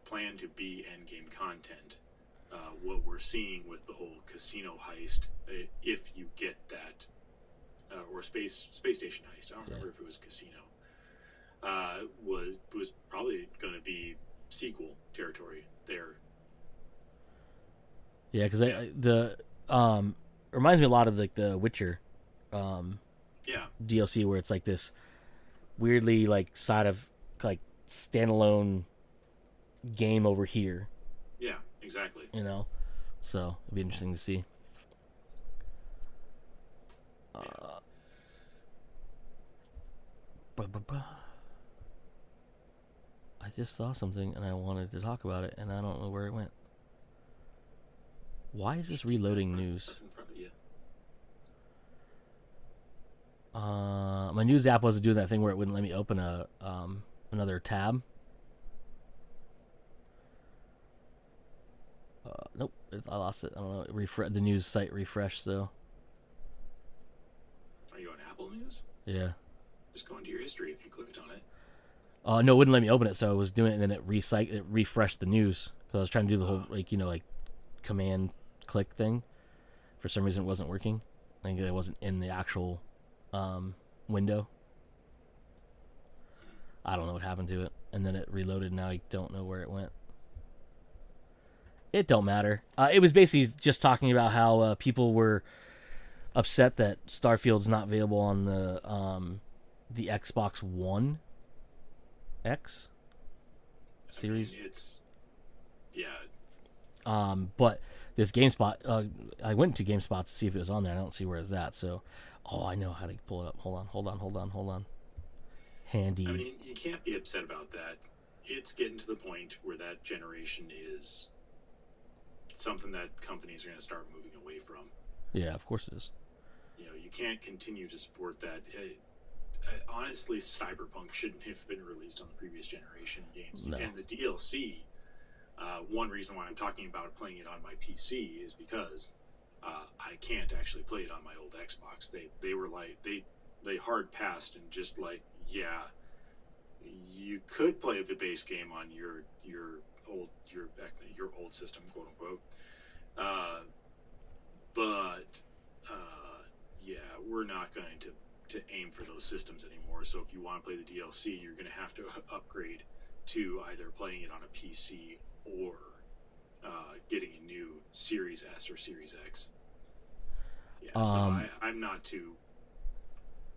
planned to be endgame content. What we're seeing with the whole casino heist, if you get that, or space station heist, I don't remember if it was casino, was probably going to be sequel territory there. Yeah, because reminds me a lot of the Witcher, DLC where it's like this weirdly side of standalone game over here. Yeah, exactly. So it'd be interesting to see. I just saw something and I wanted to talk about it and I don't know where it went. Why is this reloading news? My news app wasn't doing that thing where it wouldn't let me open another tab. Nope, I lost it. I don't know. The news site refreshed, so. Are you on Apple News? Yeah. Just go into your history if you clicked on it. No, it wouldn't let me open it, so I was doing it, and then it refreshed the news. So I was trying to do the whole command click thing. For some reason, it wasn't working. I think it wasn't in the actual window. I don't know what happened to it, and then it reloaded. Now I don't know where it went. It don't matter. It was basically just talking about how people were upset that Starfield's not available on the Xbox One X series. But this GameSpot, I went to GameSpot to see if it was on there. I don't see where it's at. So, I know how to pull it up. Hold on. Handy. I mean, you can't be upset about that. It's getting to the point where that generation is something that companies are going to start moving away from. Yeah, of course it is. You can't continue to support that. Honestly, Cyberpunk shouldn't have been released on the previous generation games. No. And the DLC, One reason why I'm talking about playing it on my PC is because I can't actually play it on my old Xbox. They were like they hard passed and just like, yeah, you could play the base game on your old system, quote unquote. Uh, but yeah, we're not going to aim for those systems anymore. So if you want to play the DLC, you're going to have to upgrade to either playing it on a PC or getting a new Series S or Series X. Yeah, so I'm not too.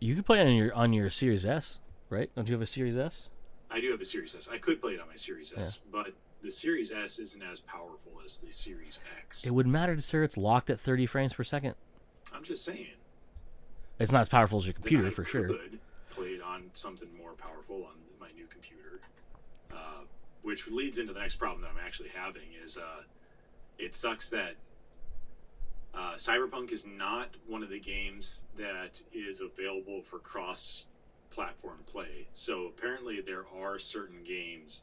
You could play it on your Series S, right? Don't you have a Series S? I do have a Series S. I could play it on my Series S, but the Series S isn't as powerful as the Series X. It wouldn't matter, sir. It's locked at 30 frames per second. I'm just saying. It's not as powerful as your computer, for sure. I could play it on something more powerful on my new computer. Which leads into the next problem that I'm actually having is it sucks that Cyberpunk is not one of the games that is available for cross-platform play. So apparently there are certain games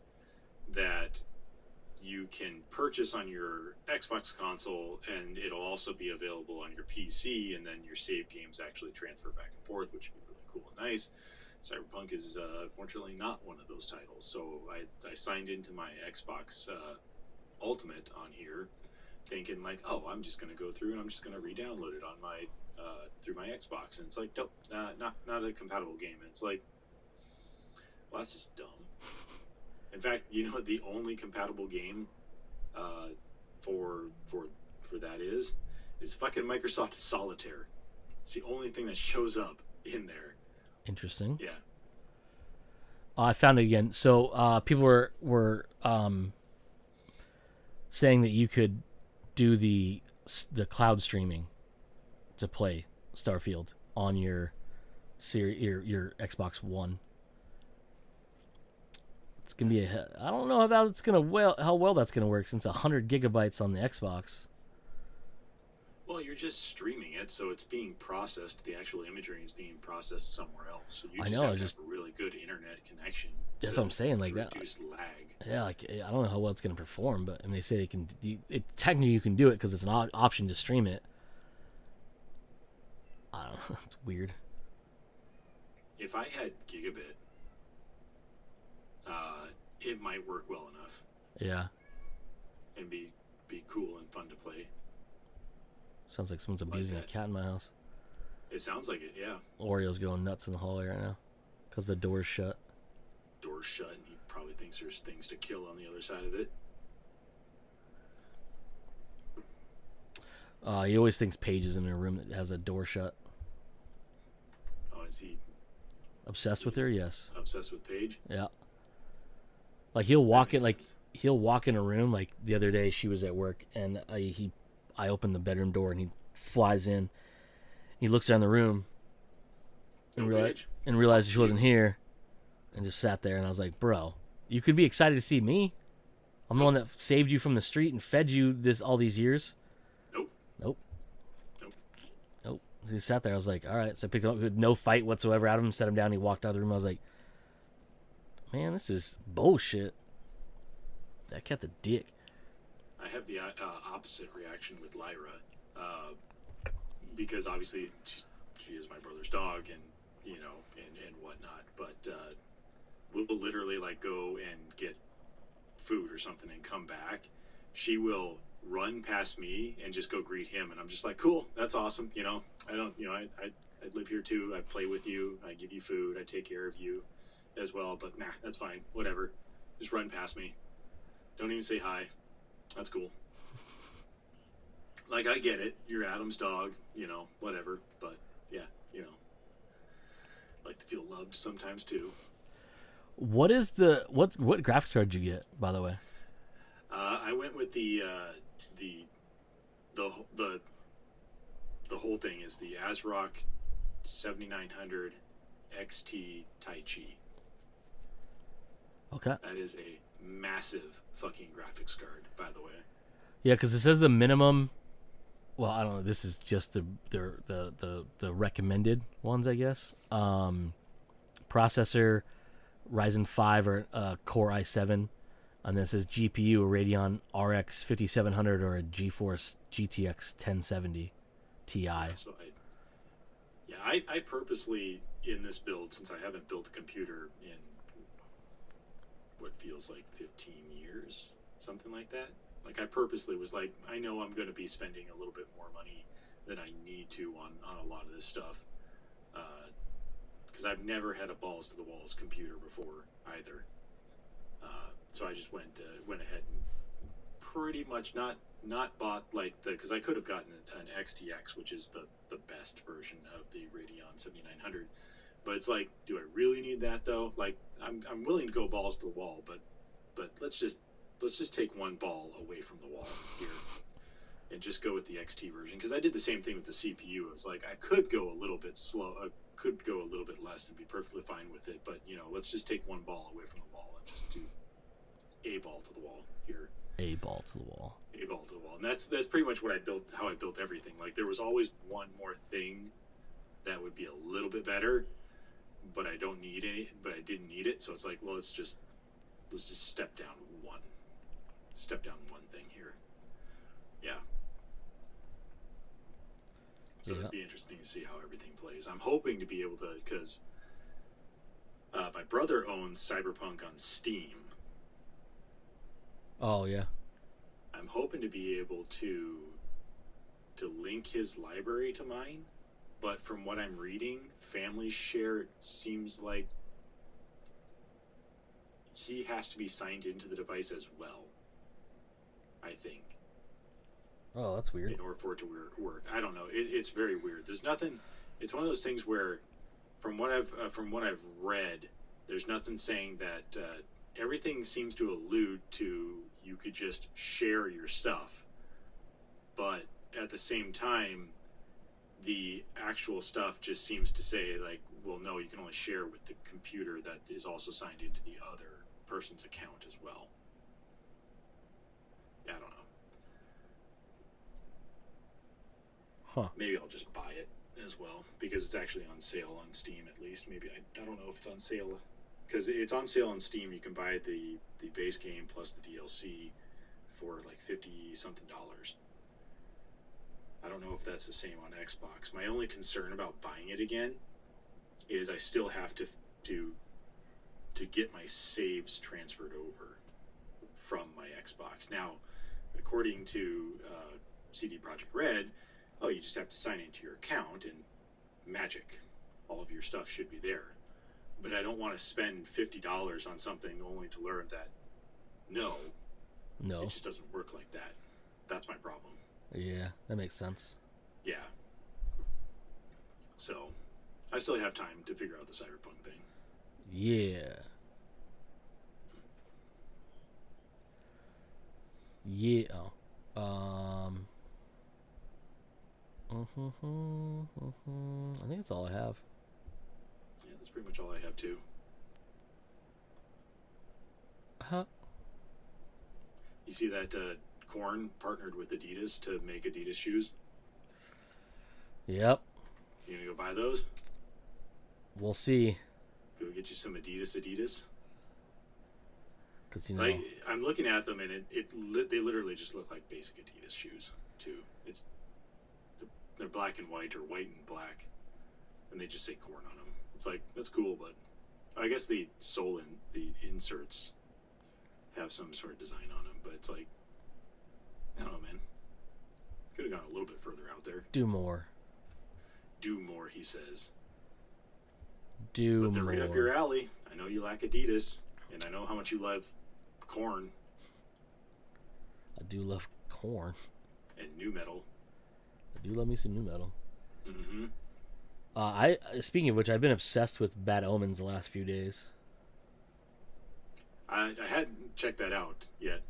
that you can purchase on your Xbox console, and it'll also be available on your PC, and then your save games actually transfer back and forth, which would be really cool and nice. Cyberpunk is unfortunately not one of those titles, so I signed into my Xbox Ultimate on here, thinking like, oh, I'm just going to go through and I'm just going to re-download it on my through my Xbox, and it's like, nope, not a compatible game. And it's like, well, that's just dumb. In fact, you know what the only compatible game for that is fucking Microsoft Solitaire. It's the only thing that shows up in there. Interesting. Yeah. I found it again. So people were saying that you could do the cloud streaming to play Starfield on your Xbox One. It's gonna be I don't know how well that's gonna work, since 100 gigabytes on the Xbox. Well, you're just streaming it, so it's being processed. The actual imagery is being processed somewhere else. So you just have to have a really good internet connection. That's what I'm saying, like that. Reduce lag. Yeah, like I don't know how well it's gonna perform, but they say they can. Technically, you can do it because it's an option to stream it. I don't know. It's weird. If I had gigabit, it might work well enough. Yeah. And be cool and fun to play. Sounds like someone's abusing a cat in my house. It sounds like it, yeah. Oreo's going nuts in the hallway right now because the door's shut. Door's shut, and he probably thinks there's things to kill on the other side of it. He always thinks Paige is in a room that has a door shut. Oh, is he obsessed with her? Yes. Obsessed with Paige? Yeah. Like he'll walk in a room. Like the other day, she was at work, and I opened the bedroom door, and he flies in. He looks around the room and realized she wasn't here, and just sat there. And I was like, "Bro, you could be excited to see me. I'm the one that saved you from the street and fed you all these years." Nope. He sat there. I was like, "All right." So I picked him up with no fight whatsoever out of him. Set him down. He walked out of the room. I was like, "Man, this is bullshit." That cat's a dick. I have the opposite reaction with Lyra, because obviously she is my brother's dog, and and whatnot. But we'll literally like go and get food or something and come back. She will run past me and just go greet him, and I'm just like, cool, that's awesome. I don't, I live here too. I play with you. I give you food. I take care of you as well. But nah, that's fine. Whatever. Just run past me. Don't even say hi. That's cool. Like, I get it. You're Adam's dog, whatever. But, yeah, like to feel loved sometimes, too. What graphics card did you get, by the way? I went with the whole thing is the ASRock 7900 XT Tai Chi. Okay. That is a massive fucking graphics card, by the way. Yeah, because it says the minimum. Well, I don't know. This is just the recommended ones, I guess. Processor, Ryzen 5 or Core i7, And this is GPU, a Radeon RX 5700 or a GeForce GTX 1070 Ti. So I purposely, in this build, since I haven't built a computer in what feels like 15 years, something like that. Like, I purposely was like, I know I'm going to be spending a little bit more money than I need to on a lot of this stuff. Because I've never had a balls to the walls computer before either. So I just went ahead and pretty much not bought like because I could have gotten an XTX, which is the best version of the Radeon 7900. But it's like, do I really need that though? Like, I'm willing to go balls to the wall, but let's just take one ball away from the wall here and just go with the XT version, because I did the same thing with the CPU. It was like, I could go a little bit slow, could go a little bit less and be perfectly fine with it, but let's just take one ball away from the wall and just do a ball to the wall here. A ball to the wall. A ball to the wall. And that's pretty much what I built, how I built everything. Like, there was always one more thing that would be a little bit better, but I didn't need it. So it's like, well, let's just step down one thing here. Yeah. So it'd be interesting to see how everything plays. I'm hoping to be able to, because my brother owns Cyberpunk on Steam. Oh yeah. I'm hoping to be able to link his library to mine, but from what I'm reading, family share seems like he has to be signed into the device as well, I think. Oh, that's weird. In order for it to work. I don't know. It's very weird. There's nothing. It's one of those things where, from what I've read, there's nothing saying that. Everything seems to allude to you could just share your stuff, but at the same time, the actual stuff just seems to say, like, well, no, you can only share with the computer that is also signed into the other person's account as well. Yeah, I don't know. Huh. Maybe I'll just buy it as well, because it's actually on sale on Steam, at least. Maybe I don't know if it's on sale, because it's on sale on Steam. You can buy the base game plus the DLC for like $50 something. I don't know if that's the same on Xbox. My only concern about buying it again is I still have to get my saves transferred over from my Xbox. Now, according to CD Projekt Red, you just have to sign into your account and magic. All of your stuff should be there. But I don't want to spend $50 on something only to learn that no, it just doesn't work like that. That's my problem. Yeah, that makes sense. Yeah. So, I still have time to figure out the Cyberpunk thing. Yeah. Yeah. I think that's all I have. Yeah, that's pretty much all I have too. Huh? You see that Korn partnered with Adidas to make Adidas shoes? Yep. You gonna go buy those? We'll see. Go get you some Adidas. Cause like, I'm looking at them and they literally just look like basic Adidas shoes too. They're black and white or white and black, and they just say Korn on them. It's like, that's cool, but I guess the sole and the inserts have some sort of design on them, but it's like, I don't know, man. Could have gone a little bit further out there. Do more. Do more, he says. Do but they're more. right up your alley. I know you like Adidas, and I know how much you love Korn. I do love Korn. And nu metal. I do love me some nu metal. Mm-hmm. Speaking of which, I've been obsessed with Bad Omens the last few days. I hadn't checked that out yet.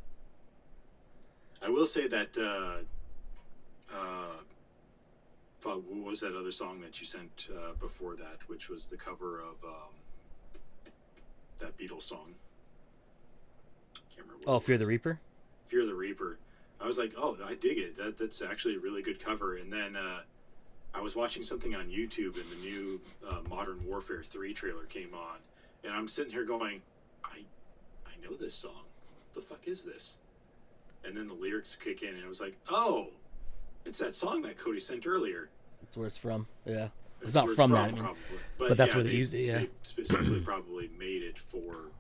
I will say that what was that other song that you sent before that, which was the cover of that Beatles song? Can't remember. Oh, Fear the Reaper? Fear the Reaper. I was like, oh, I dig it. That's actually a really good cover. And then I was watching something on YouTube, and the new Modern Warfare 3 trailer came on, and I'm sitting here going, I know this song. the fuck is this? And then the lyrics kick in, and it was like, oh, it's that song that Cody sent earlier. That's where it's from. Yeah. It's That's not where from it's that, I mean, probably. but that's yeah, where they used it. Yeah. They specifically probably made it for.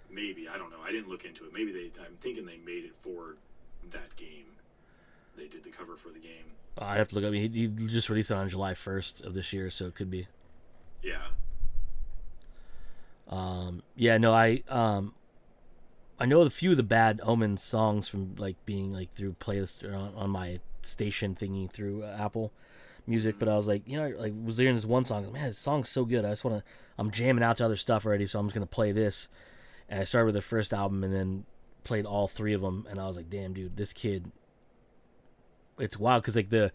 Maybe, I don't know. I didn't look into it. Maybe I'm thinking they made it for that game. They did the cover for the game. I'd have to look. I mean, he just released it on July 1st of this year, so it could be. Yeah. Yeah. No, I know a few of the Bad Omens songs from like being like through playlists or on my station thingy through Apple Music, but I was like, like was hearing this one song. Man, this song's so good. I just want to. I'm jamming out to other stuff already, so I'm just gonna play this. And I started with the first album and then played all three of them, and I was like, damn, dude, this kid. It's wild because like the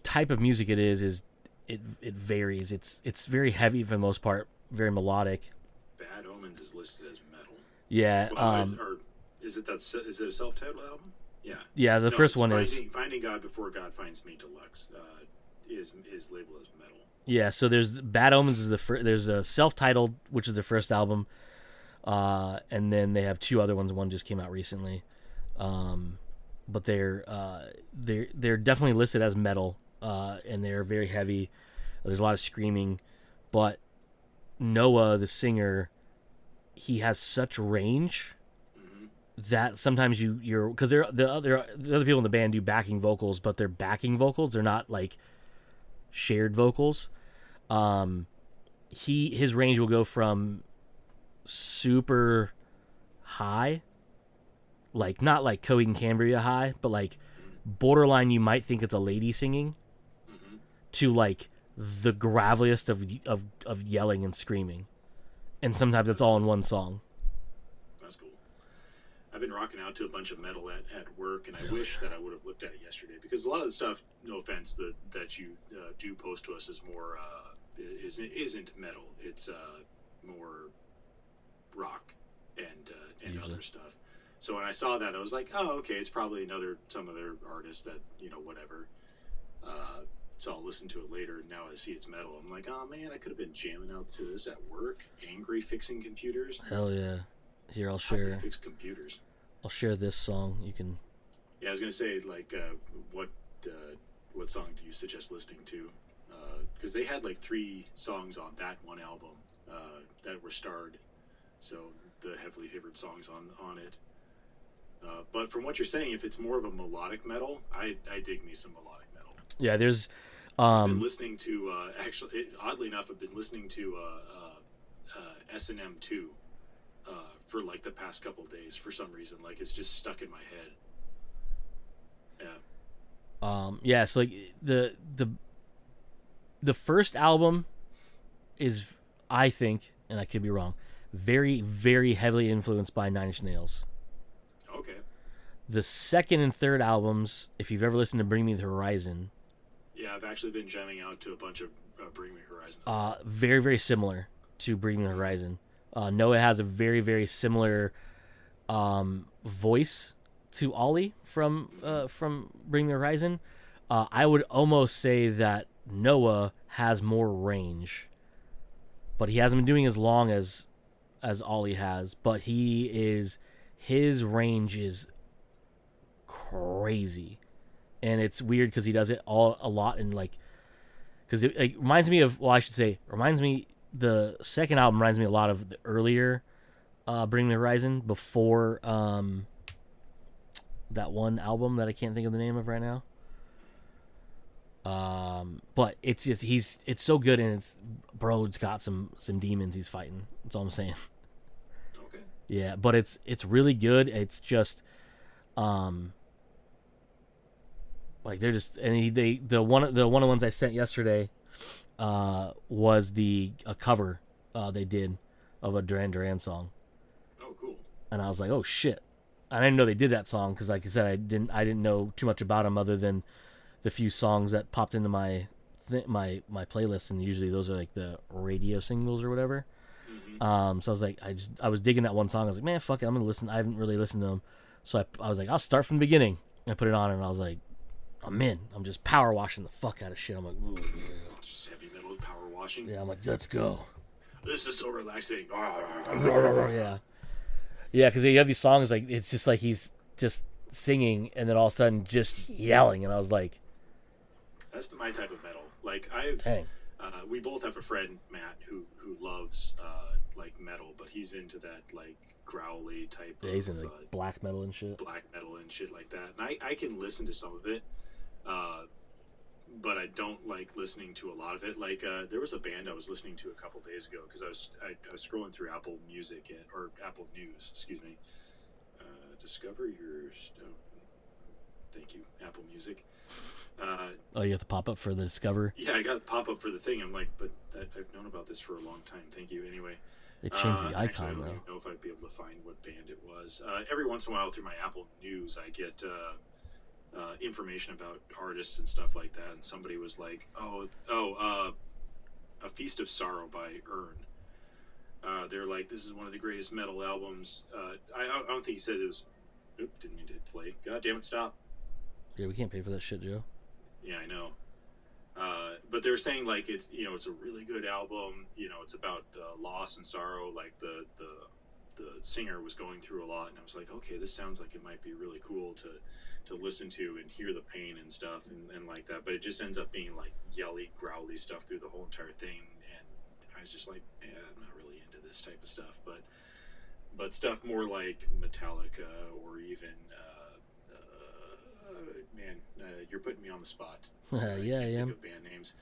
type of music it is it varies. It's very heavy for the most part, very melodic. Bad Omens is listed as metal. Yeah. Or is it a self-titled album? Yeah. Yeah, the first one is Finding God Before God Finds Me Deluxe. Is labeled as metal. Yeah, so there's Bad Omens is the first. There's a self-titled, which is their first album, and then they have two other ones. One just came out recently, but they're definitely listed as metal, and they're very heavy. There's a lot of screaming, but Noah, the singer, he has such range that sometimes you're because the other people in the band do backing vocals, but they're backing vocals. They're not like shared vocals. His range will go from super high, like not like Coheed and Cambria high, but like borderline you might think it's a lady singing, to like the graveliest of yelling and screaming, and sometimes it's all in one song. That's cool. I've been rocking out to a bunch of metal at work, and I wish that I would have looked at it yesterday, because a lot of the stuff, no offense, that you do post to us is more isn't metal. It's more rock and other stuff. So when I saw that, I was like, oh, okay, it's probably some other artist that, whatever. So I'll listen to it later. Now I see it's metal. I'm like, oh man, I could have been jamming out to this at work, angry fixing computers. Hell yeah! Here, I'll How do you share. fix computers. I'll share this song. You can. Yeah, I was gonna say, like, what song do you suggest listening to? Because they had like 3 songs on that one album that were starred, so the heavily favored songs on it. But from what you're saying, if it's more of a melodic metal, I dig me some melodic metal. Yeah, there's. I've been listening to oddly enough, I've been listening to S&M 2 for like the past couple of days for some reason. Like it's just stuck in my head. Yeah. Yeah. So like the first album is, I think, and I could be wrong, very very heavily influenced by Nine Inch Nails. Okay. The second and third albums, if you've ever listened to Bring Me the Horizon. Yeah, I've actually been jamming out to a bunch of Bring Me Horizon. Very, very similar to Bring Me the Horizon. Noah has a very, very similar voice to Ollie from Bring Me the Horizon. I would almost say that Noah has more range, but he hasn't been doing as long as Ollie has. But his range is crazy. And it's weird because he does it a lot in like, because it like, reminds me of, the second album reminds me a lot of the earlier Bring Me the Horizon before that one album that I can't think of the name of right now. But it's just it's so good, and it's got some demons he's fighting. That's all I'm saying. Okay. Yeah, but it's really good. It's just like they're just, and the one of the ones I sent yesterday was a cover they did of a Duran Duran song. Oh, cool. And I was like, oh shit! I didn't know they did that song because, like I said, I didn't know too much about them other than the few songs that popped into my playlist, and usually those are like the radio singles or whatever. Mm-hmm. So I was like, I was digging that one song. I was like, man, fuck it, I'm gonna listen. I haven't really listened to them, so I was like, I'll start from the beginning. I put it on, and I was like, I'm in. I'm just power washing the fuck out of shit. I'm like, ooh, yeah. Just heavy metal power washing. Yeah, I'm like, let's go. This is so relaxing. Yeah. Yeah, because you have these songs like it's just like he's just singing and then all of a sudden just yelling, and I was like, That's my type of metal. Like I've, dang. we both have a friend Matt who loves like metal, but he's into that like growly type Yeah, of he's into like black metal and shit. black metal and shit like that. And I can listen to some of it, uh, but I don't like listening to a lot of it. Like there was a band I was listening to a couple days ago because I was scrolling through Apple Music or Apple News, excuse me. Discover your stuff. Thank you, Apple Music. Oh, you have to pop up for the Discover. Yeah, I got a pop up for the thing. I'm like, but I've known about this for a long time. Thank you. Anyway, They changed the actually, I icon don't though. even know if I'd be able to find what band it was. Every once in a while, through my Apple News, I get information about artists and stuff like that. And somebody was like, A Feast of Sorrow by Earn. They're like, this is one of the greatest metal albums. I don't think he said it was. Oop, didn't mean to hit play. God damn it, stop. Yeah, we can't pay for that shit, Joe. Yeah, I know. But they're saying like it's it's a really good album. It's about loss and sorrow. Like the singer was going through a lot, and I was like, okay, this sounds like it might be really cool to listen to and hear the pain and stuff and like that. But it just ends up being like yelly, growly stuff through the whole entire thing, and I was just like, yeah, I'm not really into this type of stuff. But stuff more like Metallica or even you're putting me on the spot. Yeah, I yeah. can't think of band names.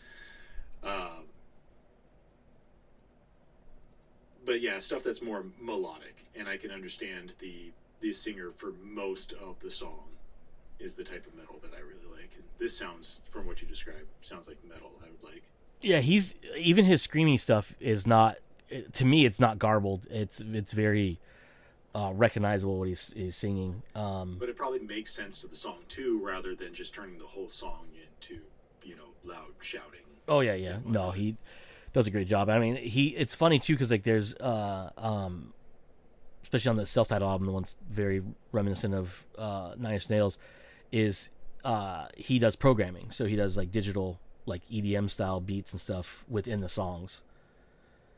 But yeah, stuff that's more melodic, and I can understand the singer for most of the song is the type of metal that I really like. And this sounds, from what you described, sounds like metal I would like. Yeah, he's even his screaming stuff is not. To me, it's not garbled. It's very recognizable what he's singing. But it probably makes sense to the song too, rather than just turning the whole song into loud shouting. Oh yeah. No, he does a great job. I mean, it's funny too because like there's especially on the self-titled album, the one's very reminiscent of Nine Inch Nails, is he does programming. So he does like digital like EDM style beats and stuff within the songs.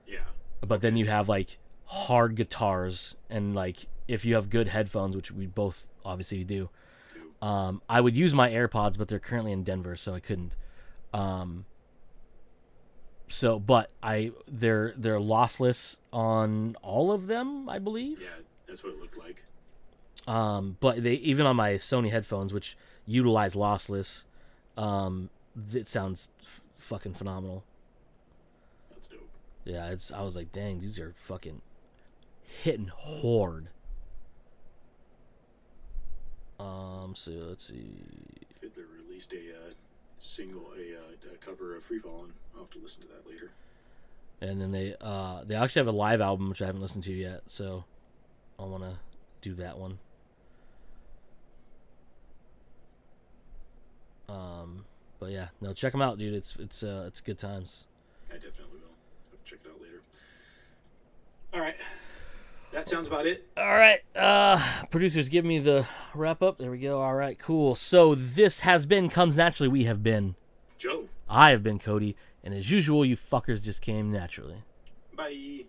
Yeah. But then you have like hard guitars, and like if you have good headphones, which we both obviously do, I would use my AirPods, but they're currently in Denver, so I couldn't. But they're lossless on all of them, I believe. Yeah, that's what it looked like. But they even on my Sony headphones, which utilize lossless, it sounds fucking phenomenal. That's dope. Yeah, I was like, dang, these are fucking hitting hard. So let's see. Fiddler released a cover of Free Fallin'. I'll have to listen to that later. And then they actually have a live album which I haven't listened to yet, so I want to do that one. But yeah, no, check them out, dude. It's good times. I definitely will. I'll check it out later. All right. That sounds about it. All right. Producers, give me the wrap up. There we go. All right, cool. So this has been Comes Naturally. We have been Joe. I have been Cody. And as usual, you fuckers just came naturally. Bye.